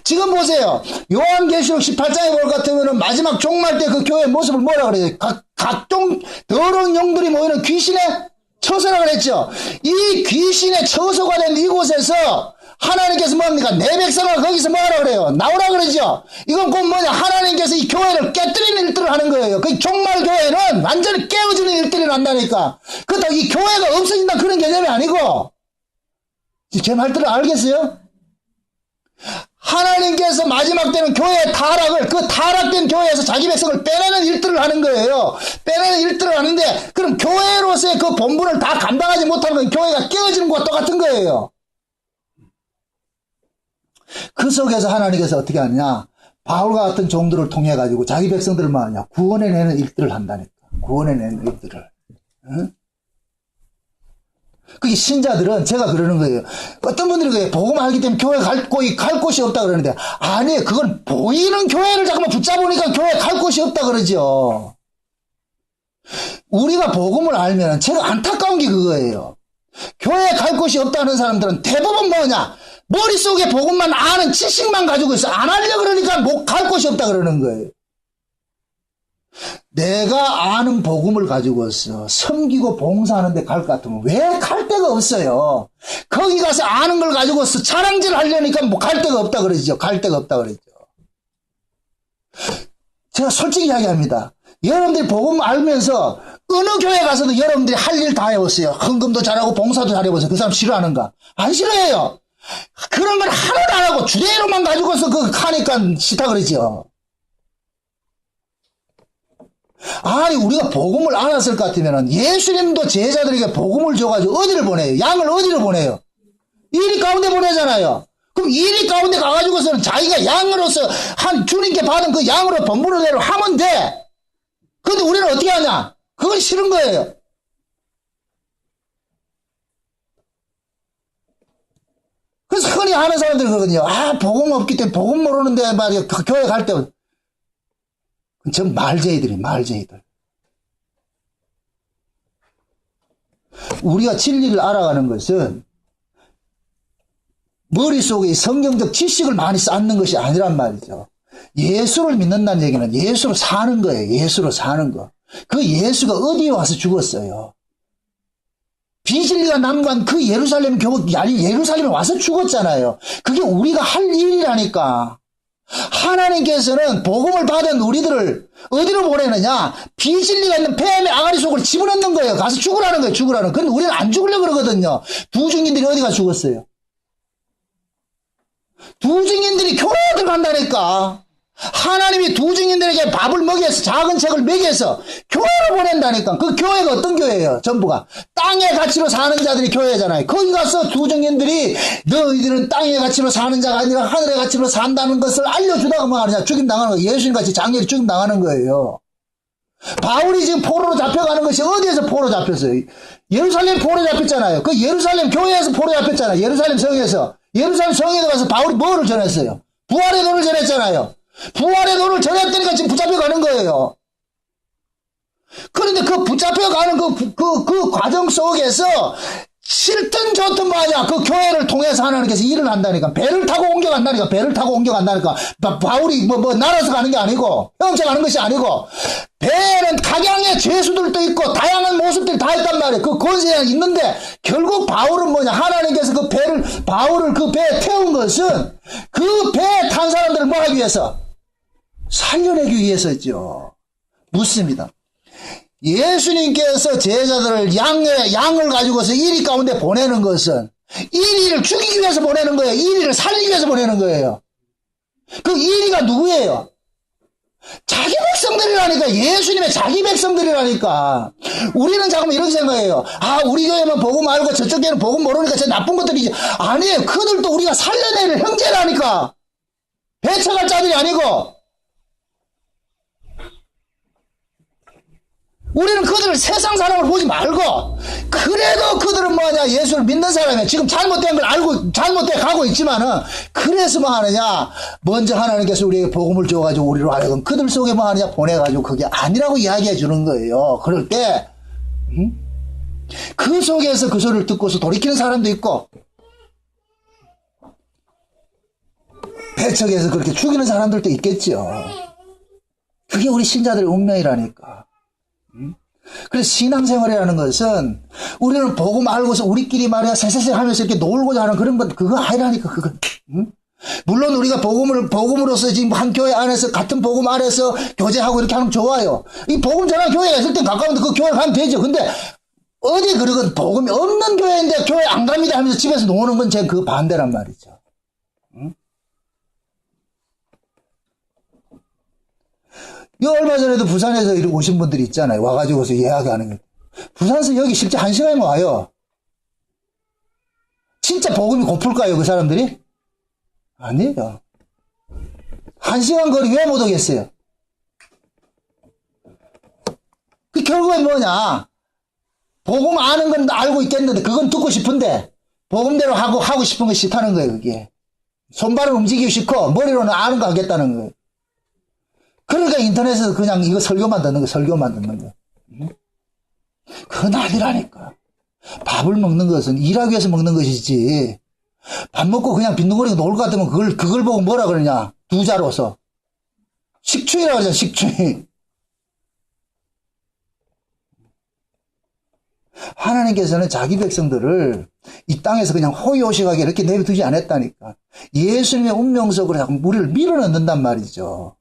지금 보세요. 요한계시록 18장에 볼 것 같으면 마지막 종말 때 그 교회의 모습을 뭐라 그래요? 각종 더러운 영들이 모이는 귀신의 처소라 그랬죠. 이 귀신의 처소가 된 이곳에서 하나님께서 뭡니까? 내 백성을 거기서 뭐하라 그래요? 나오라 그러죠. 이건 곧 뭐냐? 하나님께서 이 교회를 깨뜨리는 일들을 하는 거예요. 그 종말 교회는 완전히 깨어지는 일들이 난다니까. 그렇다고 이 교회가 없어진다 그런 개념이 아니고, 제 말들을 알겠어요? 하나님께서 마지막 때는 교회의 타락을, 그 타락된 교회에서 자기 백성을 빼내는 일들을 하는 거예요. 빼내는 일들을 하는데, 그럼 교회로서의 그 본분을 다 감당하지 못하는 건 교회가 깨어지는 것과 똑같은 거예요. 그 속에서 하나님께서 어떻게 하느냐? 바울과 같은 종들을 통해 가지고 자기 백성들을 뭐 하느냐? 구원해내는 일들을 한다니까. 구원해내는 일들을. 응? 그게 신자들은 제가 그러는 거예요. 어떤 분들이 그래요. 복음을 알기 때문에 교회 갈 곳이 없다 그러는데 아니에요. 그건 보이는 교회를 자꾸만 붙잡으니까 교회 갈 곳이 없다 그러죠. 우리가 복음을 알면 제가 안타까운 게 그거예요. 교회 갈 곳이 없다는 사람들은 대부분 뭐냐? 머릿속에 복음만 아는 지식만 가지고 있어. 안 하려고 그러니까 갈 곳이 없다 그러는 거예요. 내가 아는 복음을 가지고서 섬기고 봉사하는 데 갈 것 같으면 왜 갈 데가 없어요? 거기 가서 아는 걸 가지고서 자랑질 하려니까 뭐 갈 데가 없다 그러죠. 갈 데가 없다 그러죠. 제가 솔직히 이야기합니다. 여러분들이 복음 알면서 어느 교회 가서도 여러분들이 할 일 다 해보세요. 헌금도 잘하고 봉사도 잘해보세요. 그 사람 싫어하는가? 안 싫어해요. 그런 걸 하나도 안 하고 주대로만 가지고서 하니까 싫다 그러죠. 아니 우리가 복음을 알았을 것 같으면 예수님도 제자들에게 복음을 줘가지고 어디를 보내요? 양을 어디로 보내요? 이리 가운데 보내잖아요. 그럼 이리 가운데 가가지고서는 자기가 양으로서 주님께 받은 그 양으로 번부를 대로 하면 돼. 근데 우리는 어떻게 하냐? 그건 싫은 거예요. 그래서 흔히 하는 사람들이 그러거든요. 아 복음 없기 때문에 복음 모르는데 말이야 교회 갈 때 전 말쟁이들. 우리가 진리를 알아가는 것은 머릿속에 성경적 지식을 많이 쌓는 것이 아니란 말이죠. 예수를 믿는다는 얘기는 예수로 사는 거예요. 예수로 사는 거. 그 예수가 어디에 와서 죽었어요? 비진리가 남관 그 예루살렘 교회, 아니 예루살렘에 와서 죽었잖아요. 그게 우리가 할 일이라니까. 하나님께서는 복음을 받은 우리들을 어디로 보내느냐? 비진리가 있는 뱀의 아가리 속으로 집어넣는 거예요. 가서 죽으라는 거예요. 죽으라는. 근데 우리는 안 죽으려고 그러거든요. 두 증인들이 어디 가서 죽었어요? 두 증인들이 교회에 들어간다니까. 하나님이 두 증인들에게 밥을 먹여서 작은 책을 먹여서 교회로 보낸다니까. 그 교회가 어떤 교회예요? 전부가 땅의 가치로 사는 자들이 교회잖아요. 거기 가서 두 증인들이 너희들은 땅의 가치로 사는 자가 아니라 하늘의 가치로 산다는 것을 알려주다가 뭐 하느냐? 죽임당하는 거예요. 예수님같이 장렬히 죽임당하는 거예요. 바울이 지금 포로로 잡혀가는 것이 어디에서 포로 잡혔어요? 예루살렘 포로 잡혔잖아요. 그 예루살렘 교회에서 포로 잡혔잖아요. 예루살렘 성에서. 예루살렘 성에도 가서 바울이 뭐를 전했어요? 부활의 돈을 전했잖아요. 부활의 돈을 전했다니까 지금 붙잡혀가는 거예요. 그런데 그 붙잡혀가는 그 과정 속에서 싫든 좋든 뭐냐, 그 교회를 통해서 하나님께서 일을 한다니까. 배를 타고 옮겨간다니까. 배를 타고 옮겨간다니까. 바울이 날아서 가는 게 아니고, 헤엄쳐 가는 것이 아니고, 배에는 각양의 죄수들도 있고, 다양한 모습들이 다 있단 말이에요. 그 권세가 있는데, 결국 바울은 뭐냐, 하나님께서 바울을 그 배에 태운 것은, 그 배에 탄 사람들을 뭐 하기 위해서? 살려내기 위해서죠. 묻습니다. 예수님께서 제자들을 양을 가지고서 이리 가운데 보내는 것은 이리를 죽이기 위해서 보내는 거예요. 이리를 살리기 위해서 보내는 거예요. 그 이리가 누구예요? 자기 백성들이라니까. 예수님의 자기 백성들이라니까. 우리는 잠깐만 이렇게 생각해요. 아, 우리 교회만 복음 알고 저쪽 교회는 복음 모르니까 저 나쁜 것들이지. 아니에요. 그들도 우리가 살려낼 형제라니까. 배척할 자들이 아니고. 우리는 그들을 세상 사람을 보지 말고, 그래도 그들은 뭐냐, 예수를 믿는 사람이야. 지금 잘못된 걸 알고 잘못돼 가고 있지만은, 그래서 뭐 하느냐, 먼저 하나님께서 우리에게 복음을 줘가지고 우리로 하여금 그들 속에 뭐 하느냐, 보내가지고 그게 아니라고 이야기해 주는 거예요. 그럴 때 그 속에서 그 소리를 듣고서 돌이키는 사람도 있고, 배척해서 그렇게 죽이는 사람들도 있겠죠. 그게 우리 신자들의 운명이라니까. 그래서 신앙생활이라는 것은 우리는 복음 알고서 우리끼리 말이야 세세세 하면서 이렇게 놀고자 하는 그런 건 그거 아니라니까. 그건. 물론 우리가 복음으로서 지금 한 교회 안에서 같은 복음 안에서 교제하고 이렇게 하면 좋아요. 이 복음 전한 교회가 있을 땐 가까운데 그 교회 가면 되죠. 근데 어디 그러건 복음이 없는 교회인데 교회 안 갑니다 하면서 집에서 노는 건 제 그 반대란 말이죠. 얼마 전에도 부산에서 오신 분들이 있잖아요. 와가지고서 예약하는 거. 부산에서 여기 실제 1시간이면 와요. 진짜 복음이 고플까요, 그 사람들이? 아니에요. 1시간 거리 왜 못 오겠어요? 그 결국엔 뭐냐? 복음 아는 건 알고 있겠는데, 그건 듣고 싶은데, 복음대로 하고 싶은 거 싫다는 거예요, 그게. 손발은 움직이기 싫고, 머리로는 아는 거 하겠다는 거예요. 그러니까 인터넷에서 그냥 이거 설교만 듣는 거. 그건 아니라니까. 밥을 먹는 것은 일하기 위해서 먹는 것이지. 밥 먹고 그냥 빈둥거리고 놀 것 같으면 그걸 보고 뭐라 그러냐. 두 자로서. 식충이라고 하잖아, 식충. 하나님께서는 자기 백성들을 이 땅에서 그냥 호의호식하게 이렇게 내버두지 않았다니까. 예수님의 운명속으로 자꾸 우리를 밀어넣는단 말이죠.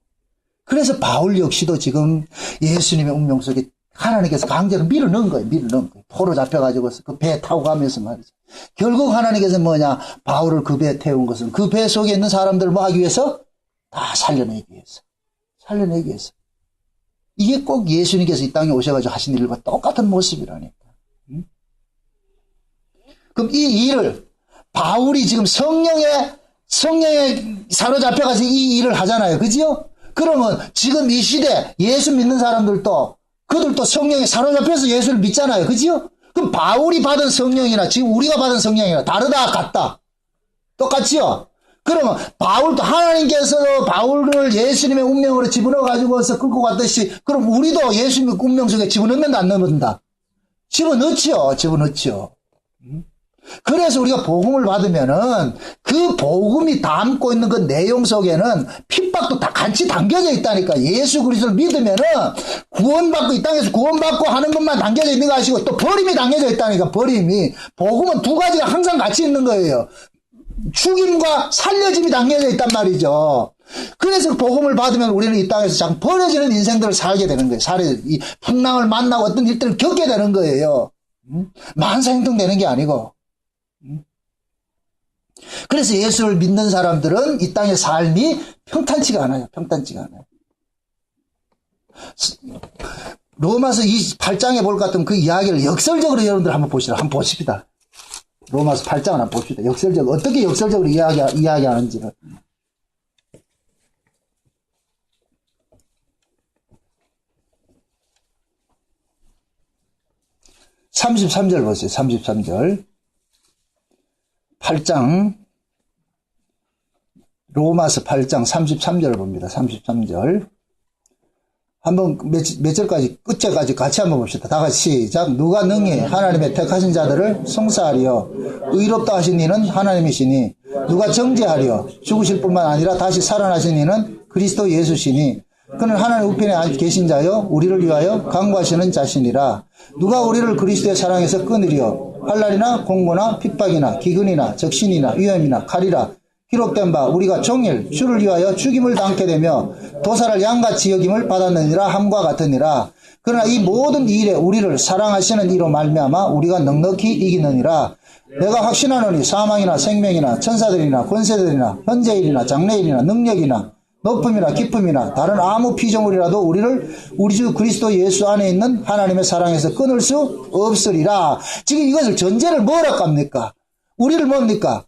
그래서 바울 역시도 지금 예수님의 운명 속에 하나님께서 강제로 밀어넣은 거예요. 포로 잡혀가지고 그 배에 타고 가면서 말이죠. 결국 하나님께서 뭐냐, 바울을 그 배에 태운 것은 그 배 속에 있는 사람들을 뭐 하기 위해서? 다 살려내기 위해서. 이게 꼭 예수님께서 이 땅에 오셔가지고 하신 일과 똑같은 모습이라니까. 그럼 이 일을 바울이 지금 성령에 사로잡혀가지고 이 일을 하잖아요. 그지요? 그러면 지금 이 시대 예수 믿는 사람들도 그들도 성령에 사로잡혀서 예수를 믿잖아요. 그지요? 그럼 바울이 받은 성령이나 지금 우리가 받은 성령이나 다르다, 같다? 똑같지요? 그러면 바울도 하나님께서 바울을 예수님의 운명으로 집어넣어 가지고서 끌고 갔듯이 그럼 우리도 예수님의 운명 속에 집어넣는다, 안 넣는다? 집어넣지요. 그래서 우리가 복음을 받으면은 그 복음이 담고 있는 그 내용 속에는 핍박도 다 같이 담겨져 있다니까. 예수 그리스도를 믿으면은 구원받고 이 땅에서 구원받고 하는 것만 담겨져 있는 거 아시고 또 버림이 담겨져 있다니까. 버림이. 복음은 두 가지가 항상 같이 있는 거예요. 죽임과 살려짐이 담겨져 있단 말이죠. 그래서 복음을 받으면 우리는 이 땅에서 참 버려지는 인생들을 살게 되는 거예요. 이 풍랑을 만나고 어떤 일들을 겪게 되는 거예요. 만사행동 되는 게 아니고. 그래서 예수를 믿는 사람들은 이 땅의 삶이 평탄치가 않아요. 로마서 28장에 볼 것 같으면 그 이야기를 역설적으로 여러분들 한번 보십시다. 로마서 8장을 한번 봅시다. 어떻게 역설적으로 이야기하는지를. 33절 보세요. 33절. 8장, 로마서 8장 33절을 봅니다. 33절. 한번 몇 절까지, 끝절까지 같이 한번 봅시다. 다 같이 시작. 누가 능히 하나님의 택하신 자들을 송사하리요. 의롭다 하신 이는 하나님이시니, 누가 정죄하리요. 죽으실 뿐만 아니라 다시 살아나신 이는 그리스도 예수시니, 그는 하나님 우편에 계신 자요 우리를 위하여 강구하시는 자신이라. 누가 우리를 그리스도의 사랑에서 끊으리요. 환난이나 공고나 핍박이나 기근이나 적신이나 위험이나 칼이라. 기록된 바 우리가 종일 주를 위하여 죽임을 당케 되며 도살을 양같이 여김을 받았느니라 함과 같으니라. 그러나 이 모든 일에 우리를 사랑하시는 이로 말미암아 우리가 넉넉히 이기느니라. 내가 확신하노니 사망이나 생명이나 천사들이나 권세들이나 현재일이나 장래일이나 능력이나 높음이나 깊음이나 다른 아무 피조물이라도 우리를 우리 주 그리스도 예수 안에 있는 하나님의 사랑에서 끊을 수 없으리라. 지금 이것을 전제를 뭐라고 합니까? 우리를 뭡니까?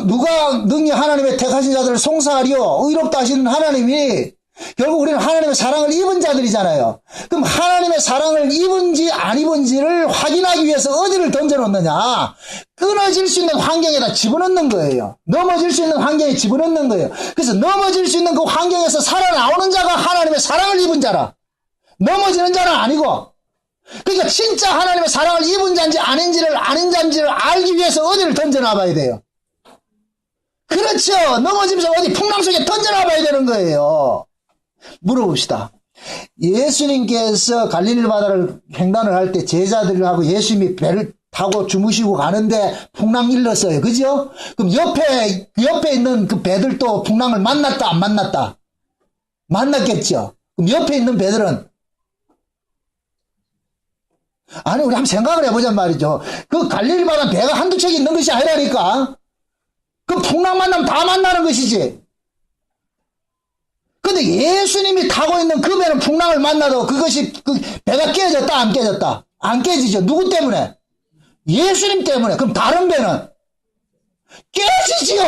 누가 능히 하나님의 택하신 자들을 송사하리요. 의롭다 하시는 하나님이 결국 우리는 하나님의 사랑을 입은 자들이잖아요. 그럼 하나님의 사랑을 입은지 안 입은지를 확인하기 위해서 어디를 던져놓느냐? 끊어질 수 있는 환경에다 집어넣는 거예요. 넘어질 수 있는 환경에 집어넣는 거예요. 그래서 넘어질 수 있는 그 환경에서 살아나오는 자가 하나님의 사랑을 입은 자라. 넘어지는 자는 아니고. 그러니까 진짜 하나님의 사랑을 입은 자인지 아닌 자인지를 알기 위해서 어디를 던져놔봐야 돼요. 그렇죠. 넘어지면서 어디 풍랑 속에 던져놔봐야 되는 거예요. 물어봅시다. 예수님께서 갈릴리 바다를 횡단을 할 때 제자들하고 예수님이 배를 타고 주무시고 가는데 풍랑 일렀어요. 그죠? 그럼 옆에 있는 그 배들도 풍랑을 만났다, 안 만났다? 만났겠죠? 그럼 옆에 있는 배들은? 아니, 우리 한번 생각을 해보잔 말이죠. 그 갈릴리 바다 배가 한두 척이 있는 것이 아니라니까? 그 풍랑 만나면 다 만나는 것이지. 근데 예수님이 타고 있는 그 배는 풍랑을 만나도 그것이 그 배가 깨졌다 안 깨졌다? 안 깨지죠. 누구 때문에? 예수님 때문에. 그럼 다른 배는 깨지지요.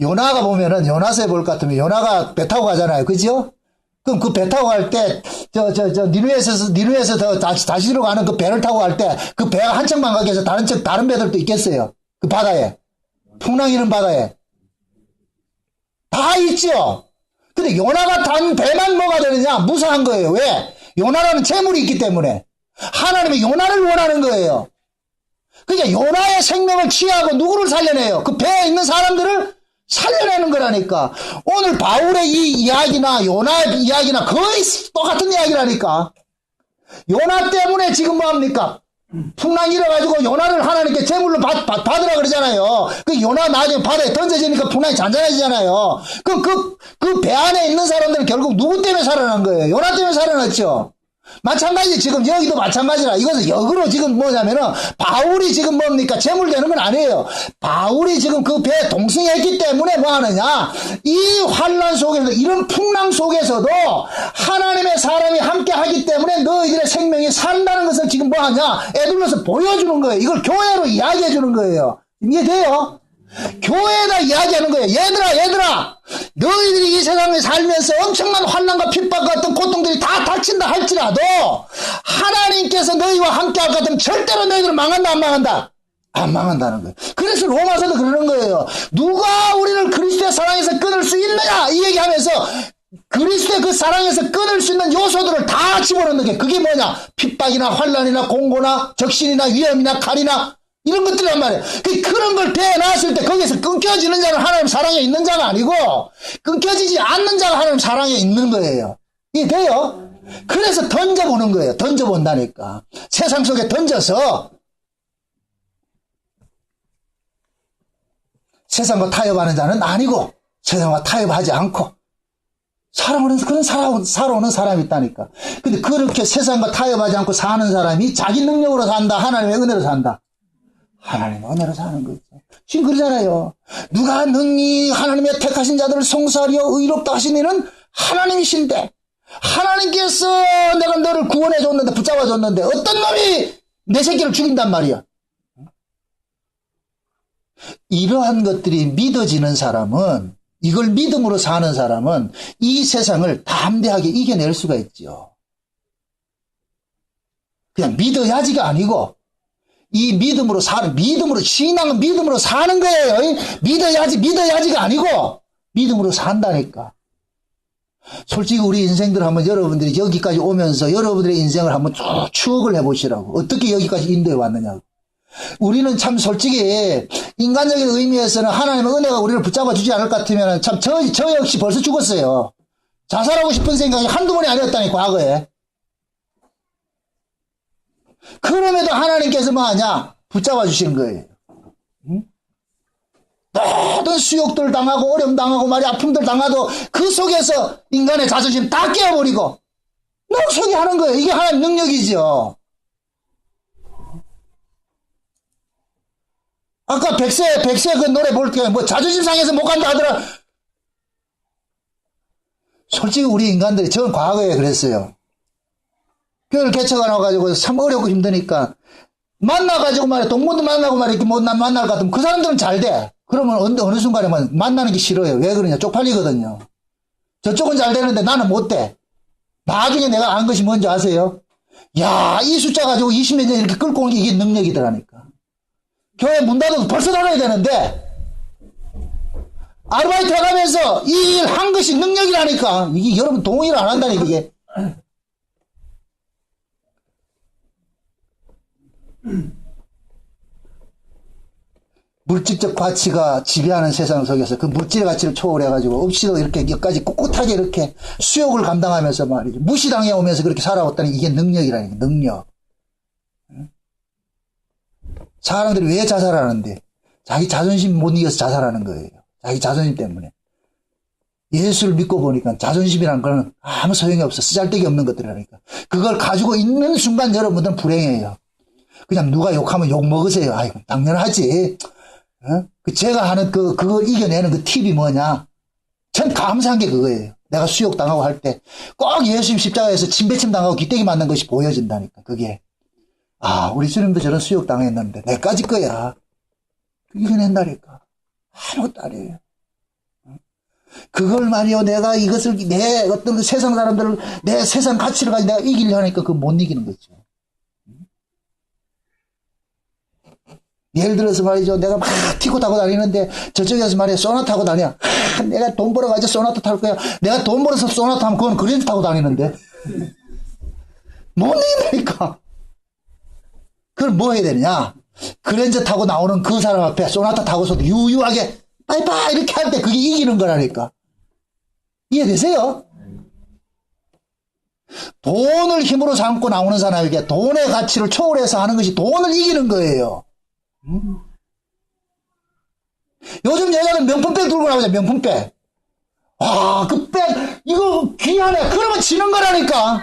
요나가 보면은 요나서에 볼 것 같으면 요나가 배 타고 가잖아요. 그죠? 그럼 그 배 타고 갈 때, 니누에서 다시로 가는 그 배를 타고 갈 때, 그 배가 한 척만 가게 해서 다른 배들도 있겠어요. 그 바다에. 풍랑 이는 바다에. 다 있죠? 근데 요나가 탄 배만 뭐가 되느냐? 무사한 거예요. 왜? 요나라는 재물이 있기 때문에. 하나님이 요나를 원하는 거예요. 그러니까 요나의 생명을 취하고 누구를 살려내요? 그 배에 있는 사람들을 살려내는 거라니까. 오늘 바울의 이 이야기나 요나의 이야기나 거의 똑같은 이야기라니까. 요나 때문에 지금 뭐합니까? 풍랑이 일어가지고 요나를 하나님께 제물로 받으라 그러잖아요. 그 요나 나중에 바다에 던져지니까 풍랑이 잔잔해지잖아요. 그 배 안에 있는 사람들은 결국 누구 때문에 살아난 거예요? 요나 때문에 살아났죠. 마찬가지 지금 여기도 마찬가지라. 이것은 역으로 지금 뭐냐면은 바울이 지금 뭡니까? 재물되는 건 아니에요. 바울이 지금 그 배에 동승했기 때문에 뭐 하느냐? 이 환난 속에서 이런 풍랑 속에서도 하나님의 사람이 함께 하기 때문에 너희들의 생명이 산다는 것을 지금 뭐 하냐? 애둘러서 보여주는 거예요. 이걸 교회로 이야기해 주는 거예요. 이해돼요? 교회에다 이야기하는 거예요. 얘들아 너희들이 이 세상에 살면서 엄청난 환난과 핍박과 어떤 고통들이 다 닥친다 할지라도 하나님께서 너희와 함께 할 것 같으면 절대로 너희들 망한다 안 망한다? 안 망한다는 거예요. 그래서 로마서도 그러는 거예요. 누가 우리를 그리스도의 사랑에서 끊을 수 있느냐 이 얘기하면서 그리스도의 그 사랑에서 끊을 수 있는 요소들을 다 집어넣는 게 그게 뭐냐? 핍박이나 환난이나 공고나 적신이나 위험이나 칼이나 이런 것들이란 말이에요. 그런 걸 대놨을 때 거기에서 끊겨지는 자는 하나님 사랑에 있는 자가 아니고 끊겨지지 않는 자가 하나님 사랑에 있는 거예요. 이게 돼요? 그래서 던져보는 거예요. 던져본다니까. 세상 속에 던져서 세상과 타협하는 자는 아니고 세상과 타협하지 않고 그런 살아오는 사람이 있다니까. 근데 그렇게 세상과 타협하지 않고 사는 사람이 자기 능력으로 산다. 하나님의 은혜로 산다. 하나님의 은혜로 사는 거죠. 지금 그러잖아요. 누가 능히 하나님의 택하신 자들을 송사하려 의롭다 하신 이는 하나님이신데 하나님께서 내가 너를 구원해줬는데 붙잡아줬는데 어떤 놈이 내 새끼를 죽인단 말이야. 이러한 것들이 믿어지는 사람은 이걸 믿음으로 사는 사람은 이 세상을 담대하게 이겨낼 수가 있죠. 그냥 믿어야지가 아니고 이 신앙은 믿음으로 사는 거예요. 믿어야지가 아니고 믿음으로 산다니까. 솔직히 우리 인생들 한번 여러분들이 여기까지 오면서 여러분들의 인생을 한번 쭉 추억을 해보시라고. 어떻게 여기까지 인도해 왔느냐고. 우리는 참 솔직히 인간적인 의미에서는 하나님의 은혜가 우리를 붙잡아 주지 않을 것 같으면 참 저 역시 벌써 죽었어요. 자살하고 싶은 생각이 한두 번이 아니었다니 과거에. 그럼에도 하나님께서 뭐 하냐? 붙잡아 주시는 거예요. 응? 모든 수욕들 당하고 어려움 당하고 말이 아픔들 당하도 그 속에서 인간의 자존심 다 깨어버리고 녹록하게 하는 거예요. 이게 하나님 능력이죠. 아까 백세 그 노래 볼 때 뭐 자존심 상해서 못 간다 하더라. 솔직히 우리 인간들이 저는 과거에 그랬어요. 교회를 개척해 놔가지고 참 어렵고 힘드니까 만나가지고 말이야 동문도 만나고 말이야 이렇게 못 만날 것 같으면 그 사람들은 잘 돼. 그러면 어느 순간에 만나는 게 싫어요. 왜 그러냐? 쪽팔리거든요. 저쪽은 잘 되는데 나는 못 돼. 나중에 내가 안 것이 뭔지 아세요? 야, 이 숫자 가지고 20몇 년 이렇게 끌고 온 게 이게 능력이더라니까. 교회 문 닫아도 벌써 닫아야 되는데 아르바이트 해가면서 이 일 한 것이 능력이라니까. 이게 여러분 동의를 안 한다니까 이게. 물질적 가치가 지배하는 세상 속에서 그 물질의 가치를 초월해가지고 없이도 이렇게 여기까지 꿋꿋하게 이렇게 수욕을 감당하면서 말이죠. 무시당해 오면서 그렇게 살아왔다니 이게 능력이라니까. 능력. 사람들이 왜 자살하는데? 자기 자존심 못 이겨서 자살하는 거예요. 자기 자존심 때문에. 예수를 믿고 보니까 자존심이라는 거는 아무 소용이 없어. 쓰잘데기 없는 것들이라니까. 그걸 가지고 있는 순간 여러분들은 불행해요. 그냥 누가 욕하면 욕 먹으세요. 아이고, 당연하지. 제가 하는 그걸 이겨내는 그 팁이 뭐냐? 전 감사한 게 그거예요. 내가 수욕 당하고 할 때 꼭 예수님 십자가에서 침배침 당하고 기대기 맞는 것이 보여진다니까. 그게. 아, 우리 주님도 저런 수욕 당했는데 내까지 거야. 이겨낸다니까. 아무것도 아니에요. 그걸 말이요. 내가 이것을 내 어떤 그 세상 사람들을 내 세상 가치를 가지고 내가 이기려 하니까 그거 못 이기는 거죠. 예를 들어서 말이죠. 내가 막 티고 타고 다니는데 저쪽에서 말이야 소나타 타고 다녀. 내가 돈 벌어가지고 소나타 탈 거야. 내가 돈 벌어서 소나타 하면 그건 그랜저 타고 다니는데. 못 이기니까. 그걸 뭐 해야 되느냐. 그랜저 타고 나오는 그 사람 앞에 소나타 타고서도 유유하게 빠이빠이 이렇게 할 때 그게 이기는 거라니까. 이해되세요? 돈을 힘으로 삼고 나오는 사람에게 돈의 가치를 초월해서 하는 것이 돈을 이기는 거예요. 요즘 여자는 명품백 들고 나오자. 명품백. 아, 그 백 이거 귀하네. 그러면 지는 거라니까.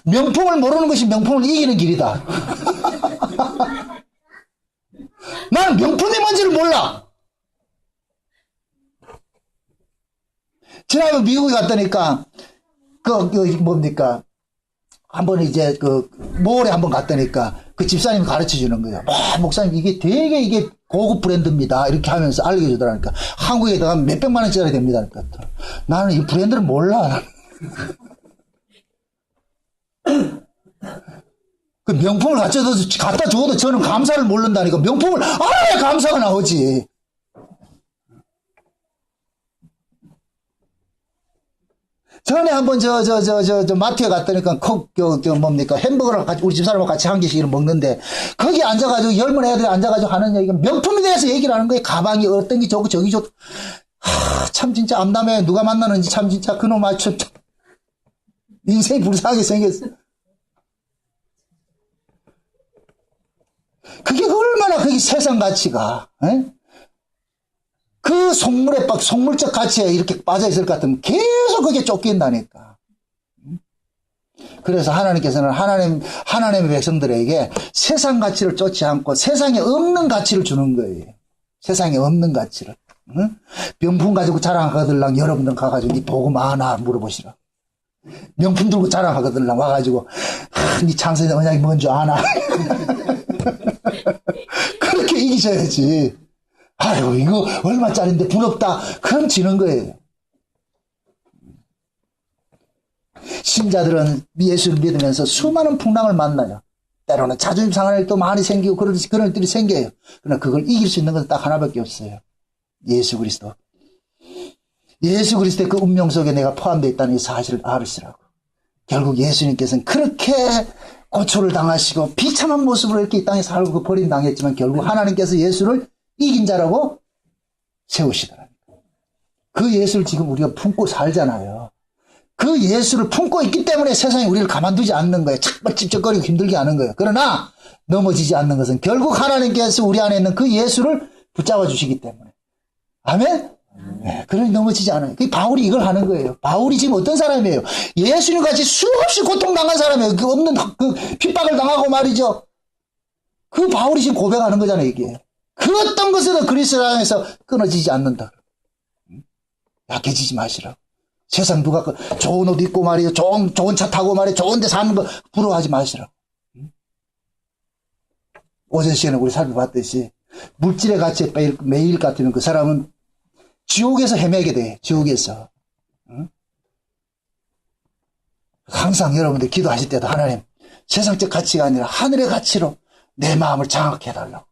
명품을 모르는 것이 명품을 이기는 길이다. 나는 명품이 뭔지를 몰라. 지난번 미국에 갔다니까 뭡니까 한번 이제 몰에 한번 갔다니까 그 집사님이 가르쳐 주는 거예요. 목사님 이게 되게 이게 고급 브랜드입니다. 이렇게 하면서 알려주더라니까. 한국에 들어가면 몇백만 원짜리 됩니다. 그러니까. 나는 이 브랜드를 몰라. 그 명품을 갖다 줘도 저는 감사를 모른다니까. 명품을 알아야 감사가 나오지. 전에 한번 마트에 갔다니까 뭡니까 햄버거랑 같이 우리 집사람하고 같이 한 개씩 먹는데 거기 앉아가지고 젊은 애들이 앉아가지고 하는 얘기가 명품에 대해서 얘기를 하는 거예요. 가방이 어떤 게 좋고 저기 좋고. 참 진짜 암담해. 누가 만나는지 참 진짜 그놈 맞춤 인생이 불쌍하게 생겼어. 그게 얼마나 그게 세상 가치가 그 속물적 가치에 이렇게 빠져있을 것 같으면 계속 그게 쫓긴다니까. 그래서 하나님께서는 하나님의 백성들에게 세상 가치를 쫓지 않고 세상에 없는 가치를 주는 거예요. 세상에 없는 가치를. 명품 가지고 자랑하거들랑 여러분들 가가지고 니 복음 아나 물어보시라. 명품 들고 자랑하거들랑 와가지고 니 창세전 언약이 뭔 줄 아나. 그렇게 이기셔야지. 아유, 이거 얼마짜린데 부럽다. 그럼 지는 거예요. 신자들은 예수를 믿으면서 수많은 풍랑을 만나요. 때로는 자존심 상할 일도 많이 생기고 그런 일들이 생겨요. 그러나 그걸 이길 수 있는 것은 딱 하나밖에 없어요. 예수 그리스도. 예수 그리스도의 그 운명 속에 내가 포함되어 있다는 이 사실을 알으시라고. 결국 예수님께서는 그렇게 고초를 당하시고 비참한 모습으로 이렇게 이 땅에 살고 그 버림당했지만 결국 하나님께서 예수를 이긴 자라고 세우시더라고요. 그 예수를 지금 우리가 품고 살잖아요. 그 예수를 품고 있기 때문에 세상이 우리를 가만두지 않는 거예요. 자꾸 찝쩍거리고 힘들게 하는 거예요. 그러나 넘어지지 않는 것은 결국 하나님께서 우리 안에 있는 그 예수를 붙잡아 주시기 때문에. 아멘? 네, 그러니 넘어지지 않아요. 바울이 이걸 하는 거예요. 바울이 지금 어떤 사람이에요? 예수님 같이 수없이 고통당한 사람이에요. 그 없는 그 핍박을 당하고 말이죠. 그 바울이 지금 고백하는 거잖아요, 이게. 그 어떤 것으로 그리스도 안에서 끊어지지 않는다. 약해지지 마시라고. 세상 누가 좋은 옷 입고 말이에요. 좋은 차 타고 말이에요. 좋은 데 사는 거 부러워하지 마시라고. 오전 시간에 우리 살펴봤듯이 물질의 가치에 매일 같으면 그 사람은 지옥에서 헤매게 돼. 지옥에서. 항상 여러분들 기도하실 때도 하나님 세상적 가치가 아니라 하늘의 가치로 내 마음을 장악해 달라고.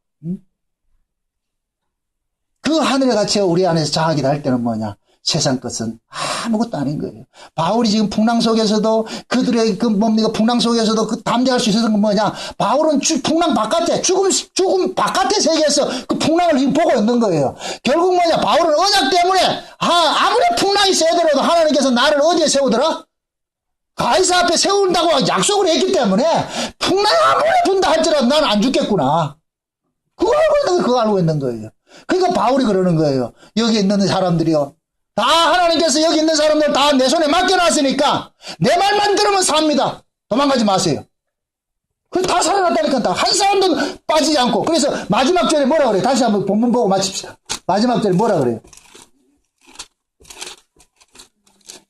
그 하늘의 가치가 우리 안에서 장악이 될 때는 뭐냐? 세상 것은 아무것도 아닌 거예요. 바울이 지금 풍랑 속에서도 그들의 그 뭡니까 풍랑 속에서도 그 담대할 수 있었던 건 뭐냐? 바울은 풍랑 바깥에 죽음 바깥의 세계에서 그 풍랑을 지금 보고 있는 거예요. 결국 뭐냐? 바울은 언약 때문에 아무리 풍랑이 세더라도 하나님께서 나를 어디에 세우더라? 가이사 앞에 세운다고 약속을 했기 때문에 풍랑이 아무리 분다 할지라도 나는 안 죽겠구나. 그거 알고 있는 거예요. 그러니까 바울이 그러는 거예요. 여기 있는 사람들이요. 다 하나님께서 여기 있는 사람들 다 내 손에 맡겨놨으니까 내 말만 들으면 삽니다. 도망가지 마세요. 그래서 다 살아났다니까. 다 한 사람도 빠지지 않고. 그래서 마지막 절에 뭐라 그래요? 다시 한번 본문 보고 마칩시다. 마지막 절에 뭐라 그래요?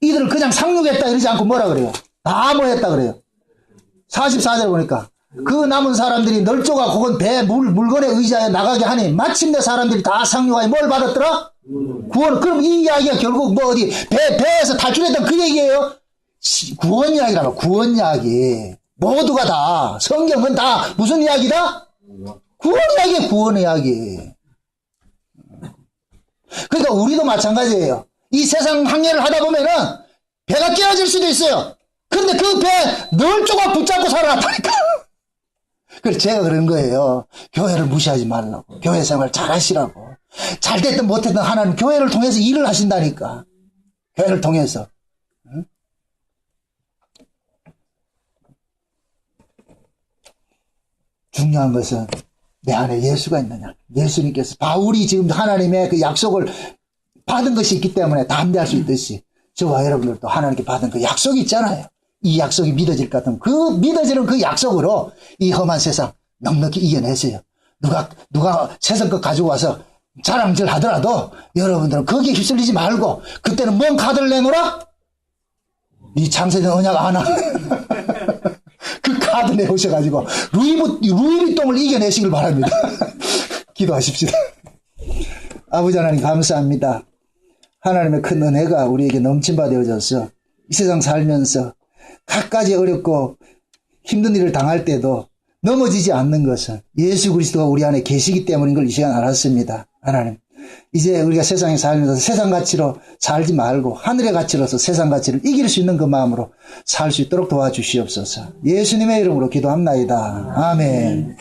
이들을 그냥 상륙했다 이러지 않고 뭐라 그래요? 다 뭐 했다 그래요? 44절 보니까 그 남은 사람들이 널조가 혹은 배 물건에 의지하여 나가게 하니 마침내 사람들이 다 상륙하여 뭘 받았더라? 구원. 그럼 이 이야기가 결국 뭐 어디 배에서 탈출했던 그 얘기예요? 구원 이야기라고. 구원 이야기. 모두가 다 성경은 다 무슨 이야기다? 구원 이야기. 구원 이야기. 그러니까 우리도 마찬가지예요. 이 세상 항해를 하다 보면은 배가 깨어질 수도 있어요. 근데 그 배 널조각 붙잡고 살아났다니까. 그래서 제가 그런 거예요. 교회를 무시하지 말라고. 교회 생활 잘 하시라고. 잘 됐든 못했든 하나님 교회를 통해서 일을 하신다니까. 교회를 통해서. 응? 중요한 것은 내 안에 예수가 있느냐. 예수님께서 바울이 지금 하나님의 그 약속을 받은 것이 있기 때문에 담대할 수 있듯이 저와 여러분들도 하나님께 받은 그 약속이 있잖아요. 이 약속이 믿어질 것 같으면 그 믿어지는 그 약속으로 이 험한 세상 넉넉히 이겨내세요. 누가 세상 것 가지고 와서 자랑질 하더라도 여러분들은 거기에 휩쓸리지 말고 그때는 뭔 카드를 내놓으라? 이 창세전 언약 하나 그 카드 내오셔가지고 루이비통을 이겨내시길 바랍니다. 기도하십시다. 아버지 하나님 감사합니다. 하나님의 큰 은혜가 우리에게 넘침바 되어져서 이 세상 살면서 갖가지 어렵고 힘든 일을 당할 때도 넘어지지 않는 것은 예수 그리스도가 우리 안에 계시기 때문인 걸 이 시간 알았습니다. 하나님, 이제 우리가 세상에 살면서 세상 가치로 살지 말고 하늘의 가치로서 세상 가치를 이길 수 있는 그 마음으로 살 수 있도록 도와주시옵소서. 예수님의 이름으로 기도합나이다. 아멘.